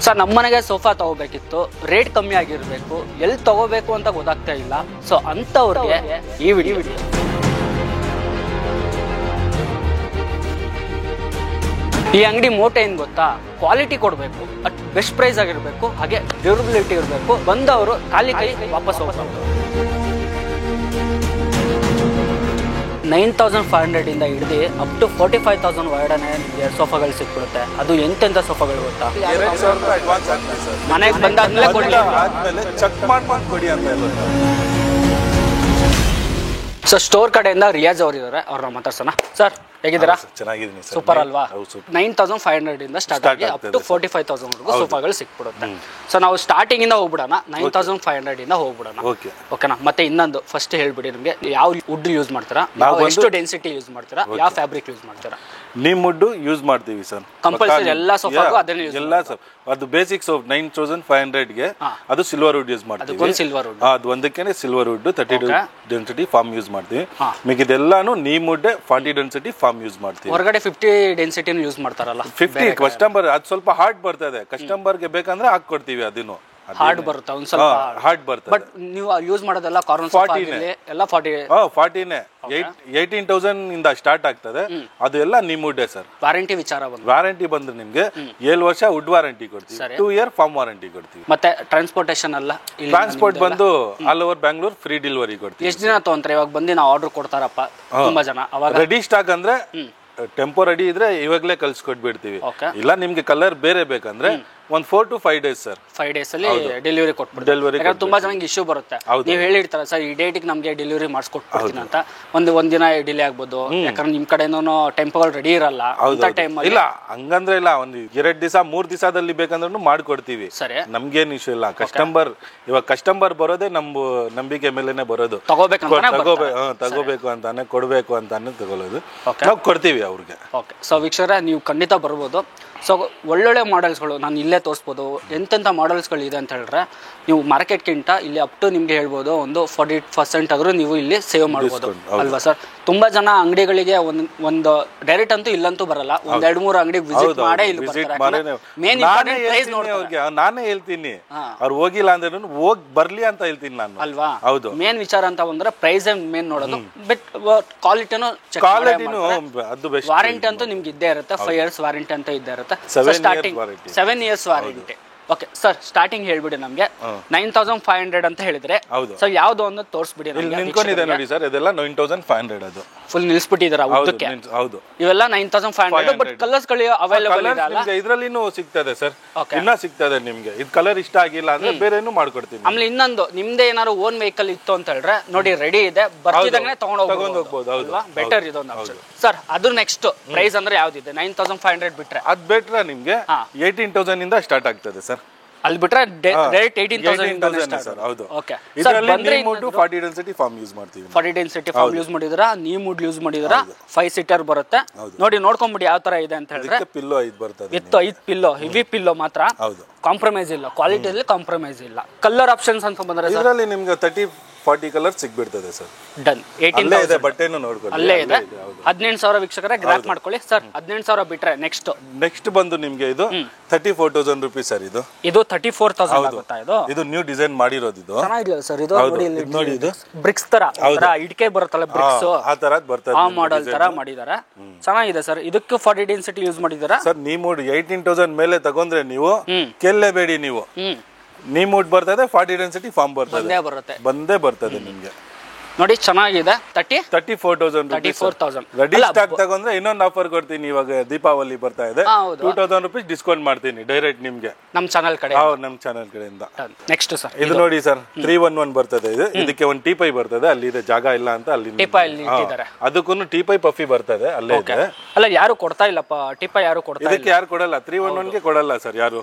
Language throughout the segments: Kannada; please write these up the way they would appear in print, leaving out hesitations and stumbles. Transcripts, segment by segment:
ಸರ್ ನಮ್ಮನೆಗೆ ಸೋಫಾ ತಗೋಬೇಕಿತ್ತು, ರೇಟ್ ಕಮ್ಮಿ ಆಗಿರಬೇಕು, ಎಲ್ಲಿ ತಗೋಬೇಕು ಅಂತ ಗೊತ್ತಾಗ್ತಾ ಇಲ್ಲ. ಸೊ ಅಂಥವ್ರಿಗೆ ಈ ವಿಡಿಯೋ ಈ ಅಂಗಡಿ ಮೋಟೆ ಏನು ಗೊತ್ತಾ, ಕ್ವಾಲಿಟಿ ಕೊಡಬೇಕು, ಅಟ್ ಬೆಸ್ಟ್ ಪ್ರೈಸ್ ಆಗಿರಬೇಕು, ಹಾಗೆ ಡ್ಯೂರಬಿಲಿಟಿ ಇರಬೇಕು. ಬಂದವರು ಖಾಲಿ ಕೈ ವಾಪಸ್ ಹೋಗ್ಬೇಕು. 9,500 ಇಂದ ಹಿಡಿದು ಅಪ್ ಟು 45,000 ಒಳಗಡೆ ನಿಮಗೆ ಸೋಫಾಗಳು ಸಿಕ್ಬಿಡುತ್ತೆ. ಅದು ಎಂತೆಂಥ ಸೋಫಾಗಳು ಗೊತ್ತಾ, ಮನೆಗೆ ಬಂದಾದ್ಮೇಲೆ ಚೆಕ್ ಮಾಡ್ಕೊಂಡು ಕೊಡಿ ಅಂತ. ಸೊ ಸ್ಟೋರ್ ಕಡೆಯಿಂದ ರಿಯಾಜ್ ಅವರು ಇದ್ದಾರೆ, ಅವ್ರನ್ನ ಮಾತಾಡ್ಸೋಣ. ಸರ್ ಹೇಗಿದ್ದೀರಾ? ಚೆನ್ನಾಗಿದ್ದೀನಿ ಸರ್. ಸೂಪರ್ ಅಲ್ವಾ? 9,500 ಇಂದ ಸ್ಟಾರ್ಟ್ ಆಗಿ ಅಪ್ ಟು 45,000 ವರೆಗೂ ಸೋಫಾಗಳು ಸಿಕ್ಬಿಡುತ್ತೆ. ಸೊ ನಾವು ಸ್ಟಾರ್ಟಿಂಗ್ ಇಂದ ಹೋಗ್ಬಿಡೋಣ, 9,500 ಇಂದ ಹೋಗ್ಬಿಡೋಣ. ಓಕೆನಾ? ಮತ್ತೆ ಇನ್ನೊಂದು ಫಸ್ಟ್ ಹೇಳ್ಬಿಡಿ, ನಿಮಗೆ ಯಾವ ವುಡ್ ಯೂಸ್ ಮಾಡ್ತೀರಾ, ಎಷ್ಟು ಡೆನ್ಸಿಟಿ ಯೂಸ್ ಮಾಡ್ತೀರಾ, ಯಾವ ಫ್ಯಾಬ್ರಿಕ್ ಯೂಸ್ ಮಾಡ್ತೀರಾ? ನಿಮ್ಮ ವುಡ್ ಯೂಸ್ ಮಾಡ್ತೀವಿ ಸರ್, ಕಂಪಲ್ಸರಿ ಎಲ್ಲ ಸೋಫಾಗೂ ಅದನ್ನೇ ಯೂಸ್ ಎಲ್ಲ ಸರ್. ಅದು ಬೇಸಿಕ್ಸ್ 9,500ಗೆ ಅದು ಸಿಲ್ವರ್ ವುಡ್ ಯೂಸ್ ಮಾಡ್ತೀವಿ. ಸಿಲ್ವರ್ ವುಡ್ ಅದು ಒಂದಕ್ಕೆ silver wood 30 density foam use ಮಾಡ್ತೀವಿ. ಮಿಕ್ಕಿದೆಲ್ಲಾನು neem wood 40 density foam use ಮಾಡ್ತೀವಿ. ಹೊರಗಡೆ 50 ಡೆನ್ಸಿಟಿ ಯೂಸ್ ಮಾಡ್ತಾರಲ್ಲ, 50 ಕಸ್ಟಮರ್ ಅದು ಸ್ವಲ್ಪ ಹಾರ್ಡ್ ಬರ್ತದೆ. ಕಸ್ಟಮರ್ಗೆ ಬೇಕಂದ್ರೆ ಹಾಕೊಡ್ತೀವಿ. ಅದನ್ನು ಹಾರ್ಡ್ ಬರುತ್ತೆ, ಒಂದ್ ಸ್ವಲ್ಪ ಹಾರ್ಡ್ ಬರ್ತದೆ. ಬಟ್ ನೀವು ಯೂಸ್ ಮಾಡೋದೆಲ್ಲ ಕಾರ್ನರ್ ಸೋಫಾ ಎಲ್ಲ 40ನೇ 18,000 ಇಂದ ಸ್ಟಾರ್ಟ್ ಆಗ್ತದೆ. ಅದು ಎಲ್ಲ ನಿಮ್ಮ ವುಡ್ ಸರ್. ವಾರಂಟಿ ವಿಚಾರ ಬಂದು ವಾರಂಟಿ ಬಂದ್ರೆ ನಿಮ್ಗೆ 7 ವರ್ಷ ವುಡ್ ವಾರಂಟಿ ಕೊಡ್ತೀವಿ, 2 ಇಯರ್ ಫಾರ್ಮ್ ವಾರಂಟಿ ಕೊಡ್ತೀವಿ. ಮತ್ತೆ ಟ್ರಾನ್ಸ್ಪೋರ್ಟೇಷನ್ ಎಲ್ಲ ಟ್ರಾನ್ಸ್ಪೋರ್ಟ್ ಬಂದು all over Bangalore free delivery ಕೊಡ್ತೀವಿ. ಎಷ್ಟು ದಿನ ತಗೊಂತಾರೆ? ಇವಾಗ ಬಂದು ನಾವು ಆರ್ಡರ್ ಕೊಡ್ತಾರಪ್ಪ ತುಂಬಾ ಜನ, ಅವಾಗ ರೆಡಿ ಸ್ಟಾಕ್ ಅಂದ್ರೆ ಟೆಂಪೋ ರೆಡಿ ಇದ್ರೆ ಇವಾಗಲೇ ಕಳ್ಸಿಕೊಟ್ಬಿಡ್ತೀವಿ. ಇಲ್ಲ ನಿಮ್ಗೆ ಕಲರ್ ಬೇರೆ ಬೇಕಂದ್ರೆ ಒಂದು 4 to 5 days ಸರ್. 5 days ಅಲ್ಲಿ ಡೆಲಿವರಿ ಕೊಟ್ಬಿಡ್ತೀವಿ. ತುಂಬಾ ಜನಕ್ಕೆ ಇಶ್ಯೂ ಬರುತ್ತೆ, ನೀವು ಹೇಳಿರ್ತಾರ ಸರ್ ಈ ಡೇಟಿಗೆ ನಮ್ಗೆ ಡೆಲಿವರಿ ಮಾಡಿಸ್ಕೊಟ್ಬಿಡ್ತೀನಿ ಅಂತ. ಒಂದ್ ದಿನ ಡಿಲೇ ಆಗ್ಬೋದು, ಯಾಕಂದ್ರೆ ನಿಮ್ ಕಡೆನೂ ಟೆಂಪೋಗಳು ರೆಡಿ ಇರಲ್ಲ ಅಂತ ಟೈಮ್. ಇಲ್ಲ ಹಂಗಂದ್ರೆ ಇಲ್ಲ, ಒಂದು 2 ದಿವಸ 3 ದಿವಸದಲ್ಲಿ ಬೇಕಂದ್ರೂ ಮಾಡ್ಕೊಡ್ತೀವಿ. ಸರಿ, ನಮ್ಗೇನ್ ಇಶ್ಯೂ ಇಲ್ಲ. ಇವಾಗ ಕಸ್ಟಮರ್ ಬರೋದೇ ನಮ್ಮ ನಂಬಿಕೆ ಮೇಲೆನೆ ಬರೋದು. ತಗೋಬೇಕು ಅಂತಾನೆ, ಕೊಡ್ಬೇಕು ಅಂತಾನೆ ತಗೊಳ್ಳೋದು. ನಾವು ಕೊಡ್ತೀವಿ ಅವ್ರಿಗೆ. ಓಕೆ, ಸೊ ವೀಕ್ಷಕರೇ ನೀವು ಖಂಡಿತ ಬರ್ಬೋದು. ಸೊ ಒಳ್ಳೊಳ್ಳೆ ಮಾಡೆಲ್ಸ್ಗಳು ನಾನು ಇಲ್ಲೇ ತೋರಿಸ್ಬೋದು. ಎಂತೆಂಥ ಮಾಡೆಲ್ಸ್ಗಳು ಇದೆ ಅಂತ ಹೇಳಿದ್ರೆ ನೀವು ಮಾರ್ಕೆಟ್ಗಿಂತ ಇಲ್ಲಿ ಅಪ್ ಟು ನಿಮ್ಗೆ ಹೇಳ್ಬೋದು ಒಂದು 40% ಆದರೂ ನೀವು ಇಲ್ಲಿ ಸೇವ್ ಮಾಡ್ಬೋದು ಅಲ್ವಾ ಸರ್? ತುಂಬಾ ಜನ ಅಂಗಡಿಗಳಿಗೆ ಒಂದು ಡೈರೆಕ್ಟ್ ಅಂತೂ ಇಲ್ಲಂತೂ ಬರಲ್ಲ, 1-2-3 ಅಂಗಡಿಗೆ ವಿಸಿಟ್ ಮಾಡೇ ಇಲ್ಲಿ ಬರ್ತಾರೆ. ಮೇನ್ ನಾನೇ ಹೇಳ್ತೀನಿ, ಅವ್ರು ಹೋಗಿಲ್ಲ ಅಂದ್ರೆ ಹೋಗಿ ಬರ್ಲಿ ಅಂತ ಹೇಳ್ತೀನಿ ನಾನು ಅಲ್ವಾ? ಹೌದು, ಮೇನ್ ವಿಚಾರ ಅಂತ ಬಂದ್ರೆ ಪ್ರೈಸ್ ಮೇನ್ ನೋಡೋದು, ಬಟ್ ಕ್ವಾಲಿಟಿನೂ ಅದು ಬೆಸ್ಟ್. ವಾರಂಟಿ ಅಂತೂ ನಿಮ್ಗೆ ಇದ್ದೇ ಇರುತ್ತೆ, 5 years ವಾರಂಟಿ ಅಂತ ಇದ್ದೇ ಇರುತ್ತೆ. 7 years warranty. Okay sir, starting ಹೇಳ್ಬಿಡಿ ನಮ್ಗೆ. 9,500 ಅಂತ ಹೇಳಿದ್ರೆ ಸೊ ಯಾವ್ದು ಒಂದು ತೋರಿಸ್ಬಿಡಿ. ನೋಡಿ ಸರ್, ಇದೆಲ್ಲ 9,500. ಅದು ಫುಲ್ ನಿಲ್ಸ್ಬಿಟ್ಟಿದಾರ ಉದ್ದಕ್ಕೆ. ಹೌದು, ಇವೆಲ್ಲ 9,500. ಬಟ್ ಕಲರ್ಸ್ ಗಳು ಅವೈಲೇಬಲ್ ಇದೆ ಅಲ್ಲ? ಇದ್ರಲ್ಲಿನೂ ಸಿಗ್ತದೆ ಸರ್, ಇನ್ನ ಸಿಗ್ತದೆ ನಿಮ್ಗೆ. ಇದು ಕಲರ್ ಇಷ್ಟ ಆಗಿಲ್ಲ ಅಂದ್ರೆ ಬೇರೆನೂ ಮಾಡ್ಕೊಡ್ತೀನಿ. ಆಮೇಲೆ ಇನ್ನೊಂದು, ನಿಮ್ದೇ ಏನಾದ್ರು ಓನ್ ವೆಹಿಕಲ್ ಇತ್ತು ಅಂತ ಹೇಳಿದ್ರೆ ನೋಡಿ ರೆಡಿ ಇದೆ, ಬರ್ತಿದಂಗೆ ತಗೊಂಡ್ ಹೋಗ್ಬೋದು ಅಲ್ವಾ? ಬೆಟರ್ ಇದೊಂದು ಆಪ್ಷನ್ ಸರ್. ಅದು ನೆಕ್ಸ್ಟ್ ಪ್ರೈಸ್ ಅಂದ್ರೆ ಯಾವ್ದಿದೆ? 9,500 ಬಿಟ್ರೆ ಅದ್ ಬೆಟ್ರೆ ನಿಮ್ಗೆ 18,000 ಇಂದ ಸ್ಟಾರ್ಟ್ ಆಗ್ತದೆ ಸರ್. ಅಲ್ಲಿ ಬಿಟ್ರೆ ರೇಟ್ 18,000 ಸರ್. ಹೌದು, ಓಕೆ. ಇದರಲ್ಲಿ neem wood 40 density foam use ಮಾಡ್ತೀವಿ. 40 ಡೆನ್ಸಿಟಿ ಫಾರ್ಮ್ ಯೂಸ್ ಮಾಡಿದ್ರಾ, ನೀಮ್ ವುಡ್ ಯೂಸ್ ಮಾಡಿದ್ರಾ, 5 ಸೀಟರ್ ಬರುತ್ತೆ. ನೋಡಿ ನೋಡ್ಕೊಂಡ್ಬಿಡಿ ಯಾವ ತರ ಇದೆ ಅಂತ ಹೇಳಿದ್ರೆ. ಪಿಲ್ಲೋ 5 ಬರ್ತದೆ, ವಿತ್ 5 ಪಿಲ್ಲೋ, ಹೆವಿ ಪಿಲ್ಲೋ ಮಾತ್ರ. ಹೌದು, ಕಾಂಪ್ರಮೈಸ್ ಇಲ್ಲ, ಕ್ವಾಲಿಟಿಯಲ್ಲಿ ಕಾಂಪ್ರಮೈಸ್ ಇಲ್ಲ. ಕಲರ್ ಆಪ್ಷನ್ಸ್ ಅಂತ ಬಂದ್ರೆ ಇದರಲ್ಲಿ ನಿಮ್ಗೆ 30-40 ಕಲರ್ ಸಿಗ್ಬಿಡ್ತದೆ ಸರ್. ಡನ್. 18,000 ಇದೆ, ಬಟ್ಟೆನೂ ನೋಡ್ಕೊಳ್ಳಿ, ಅಲ್ಲೇ ಇದೆ. 18,000 ವೀಕ್ಷಕರೇ ಗ್ರಾಪ್ ಮಾಡ್ಕೊಳ್ಳಿ ಸರ್. 18,000 ಬಿಟ್ರೆ ನೆಕ್ಸ್ಟ್ ಬಂದು ನಿಮ್ಗೆ ಇದು 34,000 ರೂಪೀಸ್ ಸರ್. ಇದು 34,000 ಆಗುತ್ತಾ? ಇದು ನ್ಯೂ ಡಿಸೈನ್ ಮಾಡಿರೋದು. ಇದು ಚೆನ್ನಾಗಿದೆ ಸರ್. ಇದು ನೋಡಿ, ಇದು ಬ್ರಿಕ್ಸ್ ತರ ಇಟ್ಕೆ ಬರುತ್ತಲ್ಲ, ಬ್ರಿಕ್ಸ್ ಆ ತರ ಬರ್ತದೆ, ಆ ಮಾಡೆಲ್ ತರ ಮಾಡಿದಾರೆ. ಚೆನ್ನಾಗಿದೆ ಸರ್. ಇದಕ್ಕೆ 40 ಡೆನ್ಸಿಟಿ ಯೂಸ್ ಮಾಡಿದಾರೆ ಸರ್. ನೀಮ್ ವುಡ್ 18,000 ಮೇಲೆ ತಗೊಂಡ್ರೆ ನೀವು ಕೇಳಲೇಬೇಡಿ. ನೀವು ನೀಮ್ ವುಡ್ ಬರ್ತದೆ, 40 ಡೆನ್ಸಿಟಿ ಫಾರ್ಮ್ ಬಂದೇ ಬರ್ತದೆ ನಿಮ್ಗೆ. ನೋಡಿ ಚೆನ್ನಾಗಿದೆ. 34,000 ರೆಡಿ ಸ್ಟಾಕ್ ತಗೊಂಡ್ರೆ ಇನ್ನೊಂದು ಆಫರ್ ಕೊಡ್ತೀನಿ. ಇವಾಗ ದೀಪಾವಳಿ ಬರ್ತಾ ಇದೆ, 2,000 ರೂಪೀಸ್ ಡಿಸ್ಕೌಂಟ್ ಮಾಡ್ತೀನಿ ಡೈರೆಕ್ಟ್ ನಿಮ್ಗೆ ನಮ್ ಚಾನಲ್ ಕಡೆಯಿಂದ. ನೆಕ್ಸ್ಟ್ ಸರ್, ಇದು ನೋಡಿ ಸರ್, 311 ಬರ್ತದೆ. ಇದಕ್ಕೆ ಒಂದು ಟೀಪೈ ಬರ್ತದೆ, ಅಲ್ಲಿ ಇದೆ ಜಾಗ ಇಲ್ಲ ಅಂತ ಅಲ್ಲಿ ಅದಕ್ಕೂ ಟೀಪೈ ಪಫಿ ಬರ್ತದೆ, ಅಲ್ಲೇ ಇದೆ. ಅಲ್ಲ, ಯಾರು ಕೊಡ್ತಾ ಇಲ್ಲಪ್ಪ ಟೀಪೈ, ಯಾರು ಕೊಡ್ತಾ ಇಲ್ಲ. ಇದಕ್ಕೆ ಯಾರು ಕೊಡಲ್ಲ, 311 ಕೊಡಲ್ಲ ಸರ್ ಯಾರು.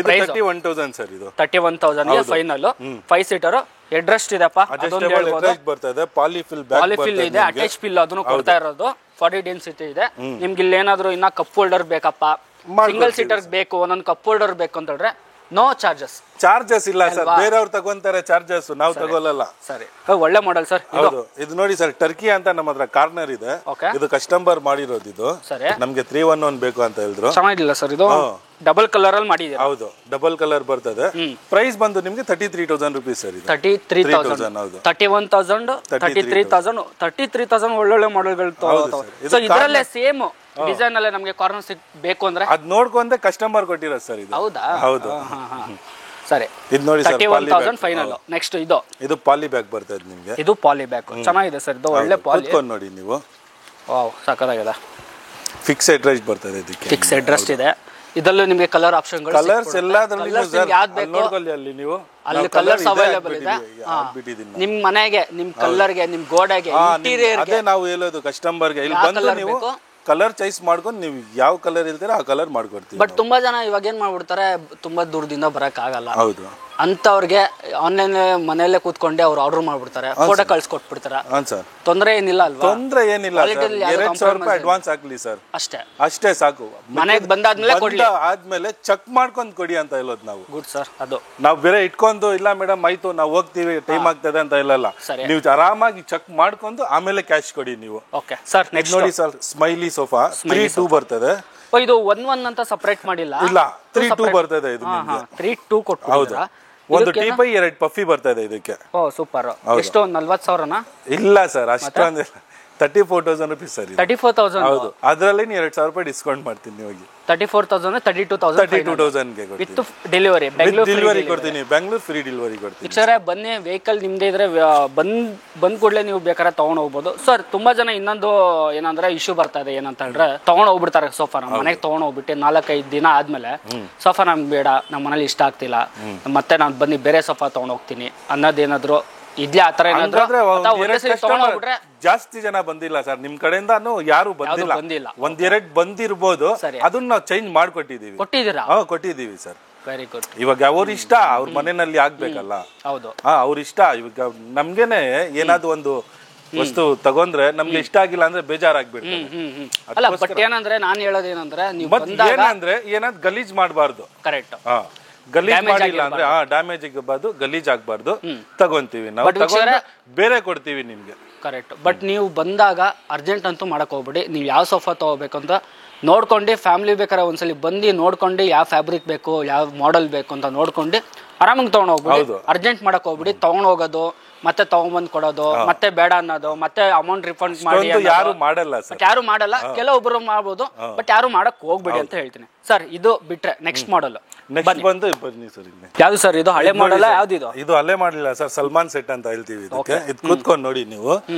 ಇದು 31,000 ಸರ್. ಇದು 31,000 ಫೈನಲ್. 5 ಸೀಟರ್. ಹೆಡ್ರೆಸ್ಟ್ ಇದೆಪ್ಪ, ಬರ್ತದೆ. ಪಾಲಿಫಿಲ್ ಇದೆ, ಅಟ್ಯಾಚ್ ಪಿಲ್ ಅದನ್ನು ಕೊಡ್ತಾ ಇರೋದು. 40 ಡೆನ್ಸಿಟಿ ಇದೆ. ನಿಮ್ಗೆ ಇಲ್ಲಿ ಏನಾದ್ರು ಇನ್ನ ಕಪ್ ಹೋಲ್ಡರ್ ಬೇಕಪ್ಪ, ಸಿಂಗಲ್ ಸೀಟರ್ ಬೇಕು, ಒಂದೊಂದು ಕಪ್ ಹೋಲ್ಡರ್ ಬೇಕು ಅಂತ ಹೇಳಿದ್ರೆ ನೋ ಚಾರ್ಜಸ್. ಚಾರ್ಜಸ್ ಇಲ್ಲ ಸರ್, ಬೇರೆಯವ್ರು ತಗೊಂತಾರೆ ಚಾರ್ಜಸ್, ನಾವು ತಗೊಳ್ಳಲ್ಲ. ಸರಿ, ಒಳ್ಳೆ ಮಾಡೆಲ್ ಸರ್. ಹೌದು, ಇದು ನೋಡಿ ಸರ್, ಟರ್ಕಿ ಅಂತ ನಮ್ಮ ಹತ್ರ ಕಾರ್ನರ್ ಇದೆ. ಇದು ಕಸ್ಟಮರ್ ಮಾಡಿರೋದು. ಇದು ನಮ್ಗೆ 311 ಬೇಕು ಅಂತ ಹೇಳಿದ್ರು. ಚೆನ್ನಾಗಿಲ್ಲ ಸರ್, ಇದು ಡಬಲ್ ಕಲರ್ ಅಲ್ಲಿ ಮಾಡಿದ್ದೀರಾ? ಹೌದು, ಡಬಲ್ ಕಲರ್ ಬರ್ತದೆ. ಪ್ರೈಸ್ ಬಂದು ನಿಮ್ಗೆ 33,000 ರುಪೀಸ್ ಸರ್. 33,000, ಹೌದು, 31,000, 33,000, 33,000 ಒಳ್ಳೊಳ್ಳೆ ಮಾಡೆಲ್ಗಳು. ಸೊ ಇದರಲ್ಲೇ ಸೇಮ್ ಡಿಸೈನ್ ಅಲ್ಲೇ ನಮಗೆ ಕಾರ್ನರ್ ಸೀಟ್ ಬೇಕು ಅಂದ್ರೆ ಅದ್ ನೋಡ್ಕೊಂಡೆ ಕಸ್ಟಮರ್ ಕೊಟ್ಟಿರೋದು ಸರ್ ಇದು. ಹೌದಾ? ಹೌದು. ಸರಿ, ಇದು ನೋಡಿ ಸರ್, 31,000 ಫೈನಲ್. ನೆಕ್ಸ್ಟ್ ಇದು ಪಾಲಿ ಬ್ಯಾಗ್ ಬರ್ತದೆ ನಿಮಗೆ. ಇದು ಪಾಲಿ ಬ್ಯಾಗ್ ಚೆನ್ನಾಗಿದೆ ಸರ್, ಇದು ಒಳ್ಳೆ ಪಾಲಿ. ಕೂತ್ಕೊಂಡು ನೋಡಿ ನೀವು. ವಾವ್, ಸಕ್ಕತ್ತಾಗಿದೆ. ಫಿಕ್ಸ್ ಅಡ್ರೆಸ್ ಬರ್ತದೆ ಇದಕ್ಕೆ. ಫಿಕ್ಸ್ ಅಡ್ರೆಸ್ ಇದೆ. ಇದರಲ್ಲೂ ನಿಮಗೆ ಕಲರ್ ಆಪ್ಷನ್ಗಳು, ಕಲರ್ಸ್ ಎಲ್ಲದರಲ್ಲಿ ನೋಡ್ಕೊಳ್ಳಿ. ಅಲ್ಲಿ ನೀವು ಅಲ್ಲಿ ಕಲರ್ಸ್ ಅವೈಲೇಬಲ್ ಇದೆ. ನಿಮ್ ಮನೆಗೆ, ನಿಮ್ ಕಲರ್ಗೆ, ನಿಮ್ ಗೋಡೆಗೆ, ಇಂಟೀರಿಯರ್ ಗೆ, ಅದೇ ನಾವು ಹೇಳೋದು ಕಸ್ಟಮರ್ಗೆ. ಇಲ್ಲಿ ಬಂದು ನೀವು ಕಲರ್ ಚಾಯ್ಸ್ ಮಾಡ್ಕೊಂಡು ನೀವು ಯಾವ ಕಲರ್ ಇರ್ತೀರ ಆ ಕಲರ್ ಮಾಡ್ಕೊಡ್ತೀವಿ. ಬಟ್ ತುಂಬಾ ಜನ ಇವಾಗ ಏನ್ ಮಾಡ್ಬಿಡ್ತಾರೆ, ತುಂಬಾ ದೂರದಿಂದ ಬರಕ್ ಆಗಲ್ಲ. ಹೌದು, ಅಂತವ್ರಿಗೆ ಆನ್ಲೈನ್ ಮನೆಯಲ್ಲೇ ಕೂತ್ಕೊಂಡೆ ಅವ್ರು ಆರ್ಡರ್ ಮಾಡ್ಬಿಡ್ತಾರೆ, ಫೋಟೋ ಕಳ್ಸಿಕೊಟ್ಬಿಡ್ತಾರೆ. ತೊಂದ್ರೆ ಏನಿಲ್ಲ ಅಲ್ವಾ? ತೊಂದ್ರೆ ಏನಿಲ್ಲ. 2,000 ರೂಪಾಯಿ ಅಡ್ವಾನ್ಸ್ ಆಗ್ಲಿ ಸರ್, ಅಷ್ಟೇ ಸಾಕು. ಮನೆಗೆ ಬಂದಾದ್ಮೇಲೆ ಆದ್ಮೇಲೆ ಚೆಕ್ ಮಾಡ್ಕೊಂಡ್ ಕೊಡಿ ಅಂತ ಹೇಳೋದು ನಾವು. Good sir. ಅದು ನಾವು ಬೇರೆ ಇಟ್ಕೊಂಡು ಇಲ್ಲ ಮೇಡಮ್ ಆಯ್ತು ನಾವು ಹೋಗ್ತೀವಿ ಟೈಮ್ ಆಗ್ತದೆ ಅಂತ ಹೇಳಲ್ಲ. ನೀವು ಆರಾಮಾಗಿ ಚೆಕ್ ಮಾಡ್ಕೊಂಡು ಆಮೇಲೆ ಕ್ಯಾಶ್ ಕೊಡಿ ನೀವು. Okay sir. ನೆಕ್ಸ್ಟ್ ನೋಡಿ ಸರ್, ಸ್ಮೈಲಿ ಸೋಫಾ 3-2 ಬರ್ತದೆ. ಇದು 1-1 ಅಂತ ಸೆಪರೇಟ್ ಮಾಡಿಲ್ಲ, ಇಲ್ಲ 3-2 ಬರ್ತದೆ. ಇದು 3-2 ಕೊಟ್ಟು ಒಂದು ಟೀಪೈ 2 ಪಫಿ ಬರ್ತದೆ ಇದಕ್ಕೆ. ಓ ಸೂಪರ್. ಎಷ್ಟು, 40,000ನಾ? ಇಲ್ಲ ಸರ್, ಅಷ್ಟೊಂದು 34,000 ರುಪೀಸ್ ಸರ್. 34,000. ಹೌದು, ಅದರಲ್ಲಿ 2,000 ರೂಪಾಯಿ ಡಿಸ್ಕೌಂಟ್ ಮಾಡ್ತೀನಿ ನಿಮಗೆ. 34,000 32,000 ವಿತ್ ಡೆಲಿವರಿ. ಡೆಲಿವರಿ ಕೊಡ್ತೀನಿ, ಬೆಂಗಳೂರು ಫ್ರೀ ಡೆಲಿವರಿ ಕೊಡ್ತೀನಿ. ವೀಕ್ಷಕರೇ ಬನ್ನಿ, ವೆಹಿಕಲ್ ನಿಮ್ದೇ ಇದ್ರೆ ಬಂದ್ ಕೂಡಲೇ ನೀವು ಬೇಕಾದ್ರೆ ತಗೊಂಡ್ ಹೋಗ್ಬೋದು ಸರ್. ತುಂಬಾ ಜನ ಇನ್ನೊಂದು ಏನಂದ್ರೆ ಇಶ್ಯೂ ಬರ್ತಾ ಇದೆ, ಏನಂತ ಹೇಳಿದ್ರೆ ತಗೊಂಡ್ ಹೋಗ್ಬಿಡ್ತಾರೆ ಸೋಫಾ. ನಮ್ಮ ಮನೆಗೆ ತಗೊಂಡ್ ಹೋಗ್ಬಿಟ್ಟು 4-5 ದಿನ ಆದ್ಮೇಲೆ ಸೋಫಾ ನಮ್ಗೆ ಬೇಡ, ನಮ್ಮ ಮನೇಲಿ ಇಷ್ಟ ಆಗ್ತಿಲ್ಲ, ಮತ್ತೆ ನಾನು ಬನ್ನಿ ಬೇರೆ ಸೋಫಾ ತಗೊಂಡ್ ಹೋಗ್ತೀನಿ ಅನ್ನೋದೇನಾದ್ರು ಇದ್ಲಿ ಆತರ ಏನಾದ್ರು ಜಾಸ್ತಿ ಜನ ಬಂದಿಲ್ಲ ಸರ್ ನಿಮ್ ಕಡೆಯಿಂದಾನು, ಯಾರು ಬಂದಿಲ್ಲ. 1-2 ಬಂದಿರ್ಬೋದು, ಅದನ್ನ ನಾವು ಚೇಂಜ್ ಮಾಡ್ಕೊಟ್ಟಿದೀವಿ. ಕೊಟ್ಟಿದ್ದೀರಾ? ಕೊಟ್ಟಿದೀವಿ ಸರ್. Very good. ಇವಾಗ ಅವ್ರ ಇಷ್ಟ, ಅವ್ರ ಮನೆಯಲ್ಲಿ ಆಗ್ಬೇಕಲ್ಲ. ಹೌದು, ಅವ್ರ ಇಷ್ಟ. ಇವಾಗ ನಮ್ಗೇನೆ ಏನಾದ್ರು ಒಂದು ವಸ್ತು ತಗೊಂಡ್ರೆ ನಮ್ಗೆ ಇಷ್ಟ ಆಗಿಲ್ಲ ಅಂದ್ರೆ ಬೇಜಾರಾಗ್ಬಿಡ್ತದೆ. ಅಲ್ಲ, ಬಟ್ ಏನಂದ್ರೆ ನಾನು ಹೇಳೋದೇನಂದ್ರೆ, ನೀವು ಏನಂದ್ರೆ ಏನಾದ್ರು ಗಲೀಜ್ ಮಾಡಬಾರ್ದು. ಕರೆಕ್ಟ್. ಗಲೀಜ್ ಮಾಡಿಲ್ಲ ಅಂದ್ರೆ ಡ್ಯಾಮೇಜ್ ಆಗಬಾರ್ದು, ಗಲೀಜ್ ಆಗ್ಬಾರ್ದು. ತಗೊಂತೀವಿ ನಾವು, ಬೇರೆ ಕೊಡ್ತೀವಿ ನಿಮ್ಗೆ. ಕರೆಕ್ಟ್. ಬಟ್ ನೀವು ಬಂದಾಗ ಅರ್ಜೆಂಟ್ ಅಂತೂ ಮಾಡಕ್ ಹೋಗ್ಬಿಡಿ. ನೀವು ಯಾವ ಸೋಫಾ ತಗೋಬೇಕಂತ ನೋಡ್ಕೊಂಡು, ಫ್ಯಾಮಿಲಿ ಬೇಕಾದ್ರೆ ಒಂದ್ಸಲಿ ಬಂದು ನೋಡ್ಕೊಂಡು ಯಾವ ಫ್ಯಾಬ್ರಿಕ್ ಬೇಕು, ಯಾವ ಮಾಡೆಲ್ ಬೇಕು ಅಂತ ನೋಡ್ಕೊಂಡು ಆರಾಮಾಗಿ ತಗೊಂಡ್ ಹೋಗ್ಬಿಡಿ. ಅರ್ಜೆಂಟ್ ಮಾಡಕ್ ಹೋಗ್ಬಿಡಿ. ತಗೊಂಡ್ ಹೋಗೋದು, ಮತ್ತೆ ತಗೊಂಡ್ಬಂದ್ ಕೊಡೋದು, ಮತ್ತೆ ಬೇಡ ಅನ್ನೋದು, ಮತ್ತೆ ಅಮೌಂಟ್ ರಿಫಂಡ್ ಮಾಡಿ ಯಾರು ಮಾಡಲ್ಲ. ಯಾರು ಮಾಡಲ್ಲ, ಕೆಲವೊಬ್ರು ಮಾಡ್ಬೋದು, ಬಟ್ ಯಾರು ಮಾಡಕ್ ಹೋಗ್ಬಿಡಿ ಅಂತ ಹೇಳ್ತೀನಿ ಸರ್. ಇದು ಬಿಟ್ರೆ ನೆಕ್ಸ್ಟ್ ಮಾಡಲ್ ಬನ್ನಿ ಸರ್. ಯಾವ್ದು ಸರ್ ಇದು? ಹಳೆ ಮಾಡಲ್ಲ? ಯಾವ್ದು ಇದು? ಇದು ಹಳೆ ಮಾಡಿಲ್ಲ ಸರ್, ಸಲ್ಮಾನ್ ಸೆಟ್ ಅಂತ ಹೇಳ್ತೀವಿ ಇದಕ್ಕೆ. ಇದು ಕೂತ್ಕೊಂಡು ನೋಡಿ ನೀವು,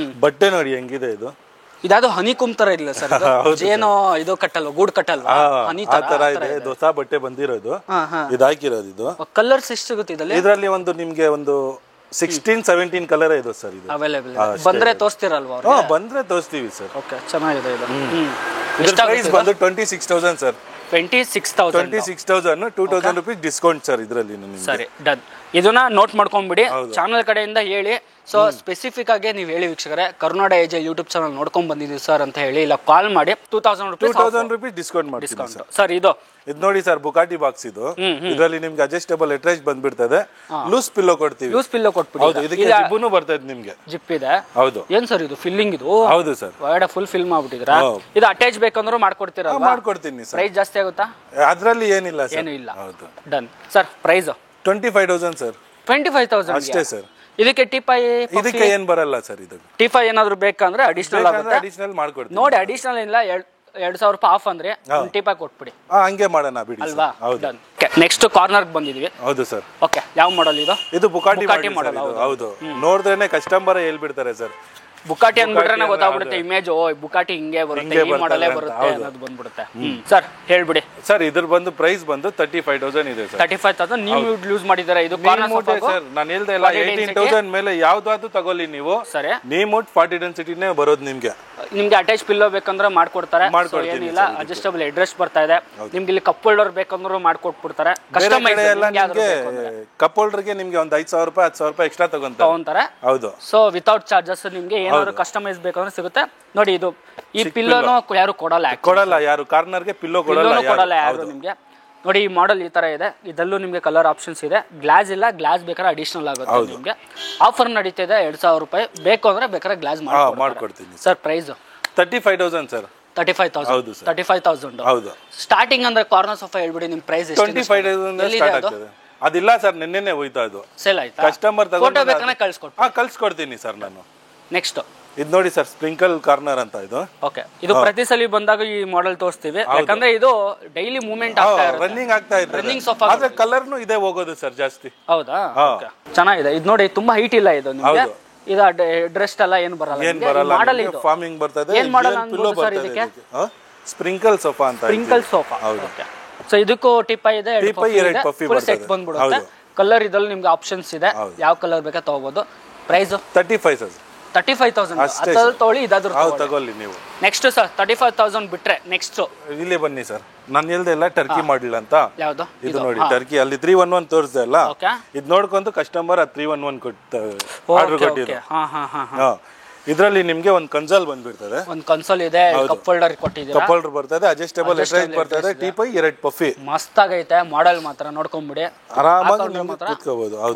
ಬಟ್ಟೆ ನೋಡಿ ಹೆಂಗಿದೆ ಇದು. ಇದಾದ್ರು ಹನಿ ಕುಂಬ್ ತರ ಇಲ್ಲ ಸರ್, ಜೇನೋ ಇದು ಕಟ್ಟಲ್ವ, ಗೂಡ್ ಕಟ್ಟಲ್ವ, ಹನಿ ತರ ಇದೆ. ಹೊಸ ಬಟ್ಟೆ ಬಂದಿರೋದು, ಇದು ಹಾಕಿರೋದು. ಇದು ಕಲರ್ಸ್ ಎಷ್ಟು ಸಿಗುತ್ತೆ ಇದರಲ್ಲಿ? ಒಂದು ನಿಮ್ಗೆ ಒಂದು 16-17 ಕಲರ್ ಇದೆ ಸರ್. ಇದು ಅವೈಲೇಬಲ್. ಬಂದ್ರೆ ತೋರಿಸ್ತೀರಲ್ವಾ? ಬಂದ್ರೆ ತೋರಿಸ್ತೀವಿ ಸರ್. ಓಕೆ, ಚೆನ್ನಾಗಿದೆ ಇದು. ಪ್ರೈಸ್ ಬಂದು 26,000 ಸರ್. 26,000 2,000 ರುಪೀಸ್ ಡಿಸ್ಕೌಂಟ್ ಸರ್ ಇದರಲ್ಲಿ. ಸರಿ, ಡನ್. ಇದನ್ನ ನೋಟ್ ಮಾಡ್ಕೊಂಡ್ಬಿಡಿ, ಚಾನಲ್ ಕಡೆಯಿಂದ ಹೇಳಿ. ಸೊ ಸ್ಪೆಸಿಫಿಕ್ ಆಗಿ ನೀವು ಹೇಳಿ ವೀಕ್ಷಕರೇ, ಕರುನಾಡ ಏಜ್ ಯೂಟ್ಯೂಬ್ ಚಾನಲ್ ನೋಡ್ಕೊಂಡ್ ಬಂದಿದ್ದೀವಿ ಸರ್ ಅಂತ ಹೇಳಿ, ಇಲ್ಲ ಕಾಲ್ ಮಾಡಿ 2,000 ರುಪೀಸ್ ಡಿಸ್ಕೌಂಟ್ ಮಾಡಿ ಸರ್. ಇದು ನೋಡಿ ಸರ್, ಬುಕಾಟಿ ಬಾಕ್ಸ್ ಇದು. ಇದರಲ್ಲಿ ನಿಮ್ಗೆ ಅಡ್ಜಸ್ಟೇಬಲ್ ಅಟ್ರಾಚ್ ಬಂದ್ಬಿಡ್ತದೆ. ಲೂಸ್ ಪಿಲ್ಲೋ ಕೊಡ್ತೀವಿ. ಲೂಸ್ ಪಿಲ್ಲೋ ಕೊಟ್ಬಿಡಿ. ಹೌದು, ಇದಕ್ಕೆ ಜಿಪ್ಪುನು ಬರ್ತದೆ ನಿಮ್ಗೆ. ಜಿಪ್ ಇದೆ. ಹೌದು. ಏನ್ ಸರ್ ಇದು ಫಿಲ್ಲಿಂಗ್? ಇದು ಹೌದು ಸರ್, ಒಳಗಡೆ ಫುಲ್ ಫಿಲ್ ಮಾಡ್ಬಿಟ್ಟಿದ್ರಾ? ಇದು ಅಟ್ಯಾಚ್ ಬೇಕಂದ್ರೂ ಮಾಡ್ಕೊಡ್ತೀರಾ? ಮಾಡ್ಕೊಡ್ತೀನಿ ಸರ್. ಪ್ರೈಸ್ ಜಾಸ್ತಿ ಆಗುತ್ತಾ? ಅದ್ರಲ್ಲಿ ಏನಿಲ್ಲ ಸರ್, ಏನು ಇಲ್ಲ. ಹೌದು, ಡನ್ ಸರ್. Price 25,000 sir. 25,000 ಅಷ್ಟೇ ಸರ್. ಇದಕ್ಕೆ ಟಿಪೈ ಇದಕ್ಕೆ ಏನ್ ಬರಲ್ಲ ಸರ್. ಇದು ಟಿಪೈ ಏನಾದ್ರು ಬೇಕಂದ್ರೆ ಅಡಿಷನಲ್ ಆಗುತ್ತೆ. ಅಡಿಷನಲ್ ಮಾಡ್ಕೊಡ್ತೀನಿ ನೋಡಿ. ಅಡಿಷನಲ್ ಇಲ್ಲ, 2,000 ರೂಪಾಯಿ ಆಫ್ ಅಂದ್ರೆ ಟಿಪೈ ಕೊಟ್ಬಿಡಿ. ಹಂಗೆ ಮಾಡೋಣ ಬಿಡಿ ಅಲ್ವಾ? ನೆಕ್ಸ್ಟ್ ಕಾರ್ನರ್ ಬಂದಿದೀವಿ. ಹೌದು ಸರ್. ಓಕೆ, ಯಾವ ಮಾಡಲ್ ಇದು? ಇದು ಬುಕಾಟಿ ಮಾಡಲ್. ಹೌದು, ನೋಡಿದ್ರೇನೆ ಕಸ್ಟಮರ್ ಹೇಳ್ಬಿಡ್ತಾರೆ ಸರ್. ಬುಕಾಟಿ ಅಂದ್ಬಿಟ್ರೆ ಗೊತ್ತಾಗ್ಬಿಡುತ್ತೆ ಇಮೇಜ್. ಓ, ಬುಕಾಟಿ ಹಿಂಗೆ ಬರುತ್ತೆ, ಈ ಮಾಡಲೇ ಬರುತ್ತೆ ಅನ್ನೋದು ಬಂದ್ಬಿಡುತ್ತೆ. ಸರ್ ಹೇಳ್ಬಿಡಿ ಸರ್. ಇದ್ರ ಬಂದು ಪ್ರೈಸ್ ಬಂದು 35,000 ಇದೆ ಸರ್. 35,000 ನೀವು ಯೂಸ್ ಮಾಡಿದ್ದಾರೆ. ಇದು ಕಾರ್ನರ್ ಸೋಫಾ ಸರ್. ನಾನು ಹೇಳ್ದೆ ಇಲ್ಲ, 18,000 ಮೇಲೆ ಯಾವ್ದಾದ್ರು ತಗೊಳ್ಳಿ ನೀವು. ಸರಿ, ನೀಮೋಟ್ 40 ಡೆನ್ಸಿಟಿನೇ ಬರೋದು ನಿಮ್ಗೆ. ನಿಮ್ಗೆ ಅಟ್ಯಾಚ್ ಪಿಲ್ಲೋ ಬೇಕಂದ್ರೆ ಮಾಡ್ಕೊಡ್ತಾರೆ. ಏನಿಲ್ಲ, ಅಡ್ಜಸ್ಟಬಲ್ ಅಡ್ರೆಸ್ ಬರ್ತಾ ಇದೆ. ನಿಮ್ಗೆ ಇಲ್ಲಿ ಕಪ್ ಹೋಲ್ಡರ್ ಬೇಕಂದ್ರೂ ಮಾಡ್ಕೊಟ್ಬಿಡ್ತಾರೆ. ಕಸ್ಟಮೈಸ್ ಕಪ್ ಹೋಲ್ಡರ್ಗೆ ನಿಮ್ಗೆ ಒಂದು 5,000 ರೂಪಾಯಿ 10,000 ರೂಪಾಯಿ ಎಕ್ಸ್ಟ್ರಾ ತಗೊಂತಾರೆ. ಹೌದು. ಸೊ ವಿತೌಟ್ ಚಾರ್ಜಸ್ ನಿಮ್ಗೆ ಏನಾದ್ರು ಕಸ್ಟಮೈಸ್ ಬೇಕಂದ್ರೆ ಸಿಗುತ್ತೆ. ನೋಡಿ, ಇದು ಈ ಪಿಲ್ಲೋನು ಯಾರು ಕೊಡಲ್ಲ. ಯಾರು ಕಾರ್ನರ್ಗೆ ಪಿಲ್ಲೋ ಕೊಡಲ್ಲ ಯಾರು ನಿಮ್ಗೆ. ನೋಡಿ ಈ ಮಾಡೆಲ್ ಈ ತರ ಇದೆ, ಇದಲ್ಲೂ ನಿಮಗೆ ಕಲರ್ ಆಪ್ಷನ್ಸ್ ಇದೆ. ಗ್ಲಾಸ್ ಇಲ್ಲ, ಗ್ಲಾಸ್ ಬೇಕಾದ್ರೆ ಅಡಿಷನಲ್ ಆಗುತ್ತೆ ನಿಮಗೆ. ಆಫರ್ ನಡೀತಿದೆ 2000 ರೂಪಾಯಿ, ಬೇಕು ಅಂದ್ರೆ ಬೇಕಾದ್ರೆ ಗ್ಲಾಸ್ ಮಾಡ್ಕೊಡ್ತೀನಿ ಸರ್. Price 35,000 sir. 35,000 ಹೌದು. ಸ್ಟಾರ್ಟಿಂಗ್ ಅಂದ್ರೆ ಕಾರ್ನರ್ ಸೋಫಾ ಹೇಳ್ಬಿಡಿ, ನಿಮ್ ಪ್ರೈಸ್ 25,000 ಅದಿಲ್ಲ ಸರ್, ನಿನ್ನೆನೆ ಹೋಯ್ತಾ ಅದು ಸೇಲ್ ಆಯ್ತಾ? ಕಸ್ಟಮರ್ ಫೋಟೋ ಬೇಕಾದ್ರೆ ಕಳ್ಸ್ಕೊಡ್ತೀನಿ ಸರ್ ನಾನು. ನೆಕ್ಸ್ಟ್ ಇದು ನೋಡಿ ಸರ್, ಸ್ಪ್ರಿಂಕಲ್ ಕಾರ್ನರ್ ಅಂತ ಇದು. ಓಕೆ, ಇದು ಪ್ರತಿ ಸಲ ಬಂದಾಗ ಈ ಮಾಡೆಲ್ ತೋರಿಸ್ತೀವಿ, ಯಾಕಂದ್ರೆ ಇದು ಡೈಲಿ ಮೂವ್ಮೆಂಟ್ ಆಗ್ತಾ ಇರುತ್ತೆ, ರನ್ನಿಂಗ್ ಆಗ್ತಾ ಇದೆ. ರನ್ನಿಂಗ್ ಸೋಫಾ, ಆದ್ರೆ ಕಲರ್ನು ಇದೆ ಹೋಗೋದು ಸರ್ ಜಾಸ್ತಿ. ಹೌದಾ? ಚೆನ್ನಾಗಿದೆ ಇದು ನೋಡಿ, ತುಂಬಾ ಹೈಟ್ ಇಲ್ಲ ಇದು ನಿಮಗೆ. ಇದು ಡ್ರೆಸ್ ಎಲ್ಲ ಏನು ಬರಲ್ಲ, ಮಾಡೆಲ್ ಇದು ಫಾರ್ಮಿಂಗ್ ಬರ್ತದೆ. ಏನ್ ಮಾಡೆಲ್ ಅನ್ಬೋದು ಸರ್ ಇದಕ್ಕೆ? ಸ್ಪ್ರಿಂಕಲ್ ಸೋಫಾ ಅಂತ. Sprinkle sofa. ಓಕೆ, ಸೊ ಇದಕ್ಕೂ ಟಿಪೈ ಇದೆ, ಫುಲ್ ಸೆಟ್ ಬಂದ್ಬಿಡುತ್ತೆ. ಕಲರ್ ಇದ್ರಲ್ಲಿ ನಿಮ್ಗೆ ಆಪ್ಷನ್ಸ್ ಇದೆ, ಯಾವ ಕಲರ್ ಬೇಕಾ ತಗೋಬಹುದು. ಪ್ರೈಸ್ 35,000 ಅದ್ರಲ್ಲಿ ತಗೊಳ್ಳಿ, ಇದಾದ್ರೂ ತಗೊಳ್ಳಿ ನೀವು. ನೆಕ್ಸ್ಟ್ ಸರ್ 35,000 ಬಿಟ್ರೆ ನೆಕ್ಸ್ಟ್ ಇಲ್ಲಿ ಬನ್ನಿ ಸರ್. ನಾನು ಹೇಳ್ದೆ ಇಲ್ಲ ಟರ್ಕಿ ಮಾಡಿಲ್ಲ ಅಂತ. ಯಾವ್ದು ಇದು ನೋಡಿ, ಟರ್ಕಿ ಅಲ್ಲಿ 311 ತೋರಿಸ್ದೆ ಅಲ್ಲ, ಇದು ನೋಡ್ಕೊಂಡು ಕಸ್ಟಮರ್ 311 ಆರ್ಡರ್ ಕೊಟ್ಟಿದ್ರು. ಇದರಲ್ಲಿ ನಿಮ್ಗೆ ಒಂದು ಕನ್ಸೋಲ್ ಬಂದ್ಬಿಡ್ತದೆ, ಒಂದು ಕನ್ಸೋಲ್ ಇದೆ, ಕಪ್ ಹೋಲ್ಡರ್ ಕೊಟ್ಟಿದ್ದೀರಾ, ಕಪ್ ಹೋಲ್ಡರ್ ಬರ್ತದೆ, ಅಡ್ಜಸ್ಟೇಬಲ್ ಲೆಟ್ರೇಜ್ ಬರ್ತದೆ, ಟೀಪೈ 2 ಪಫಿ. ಮಸ್ತ್ ಆಗೈತೆ ಮಾಡೆಲ್, ಮಾತ್ರ ನೋಡ್ಕೊಂಡ್ಬಿಡಿ, ಆರಾಮಾಗಿ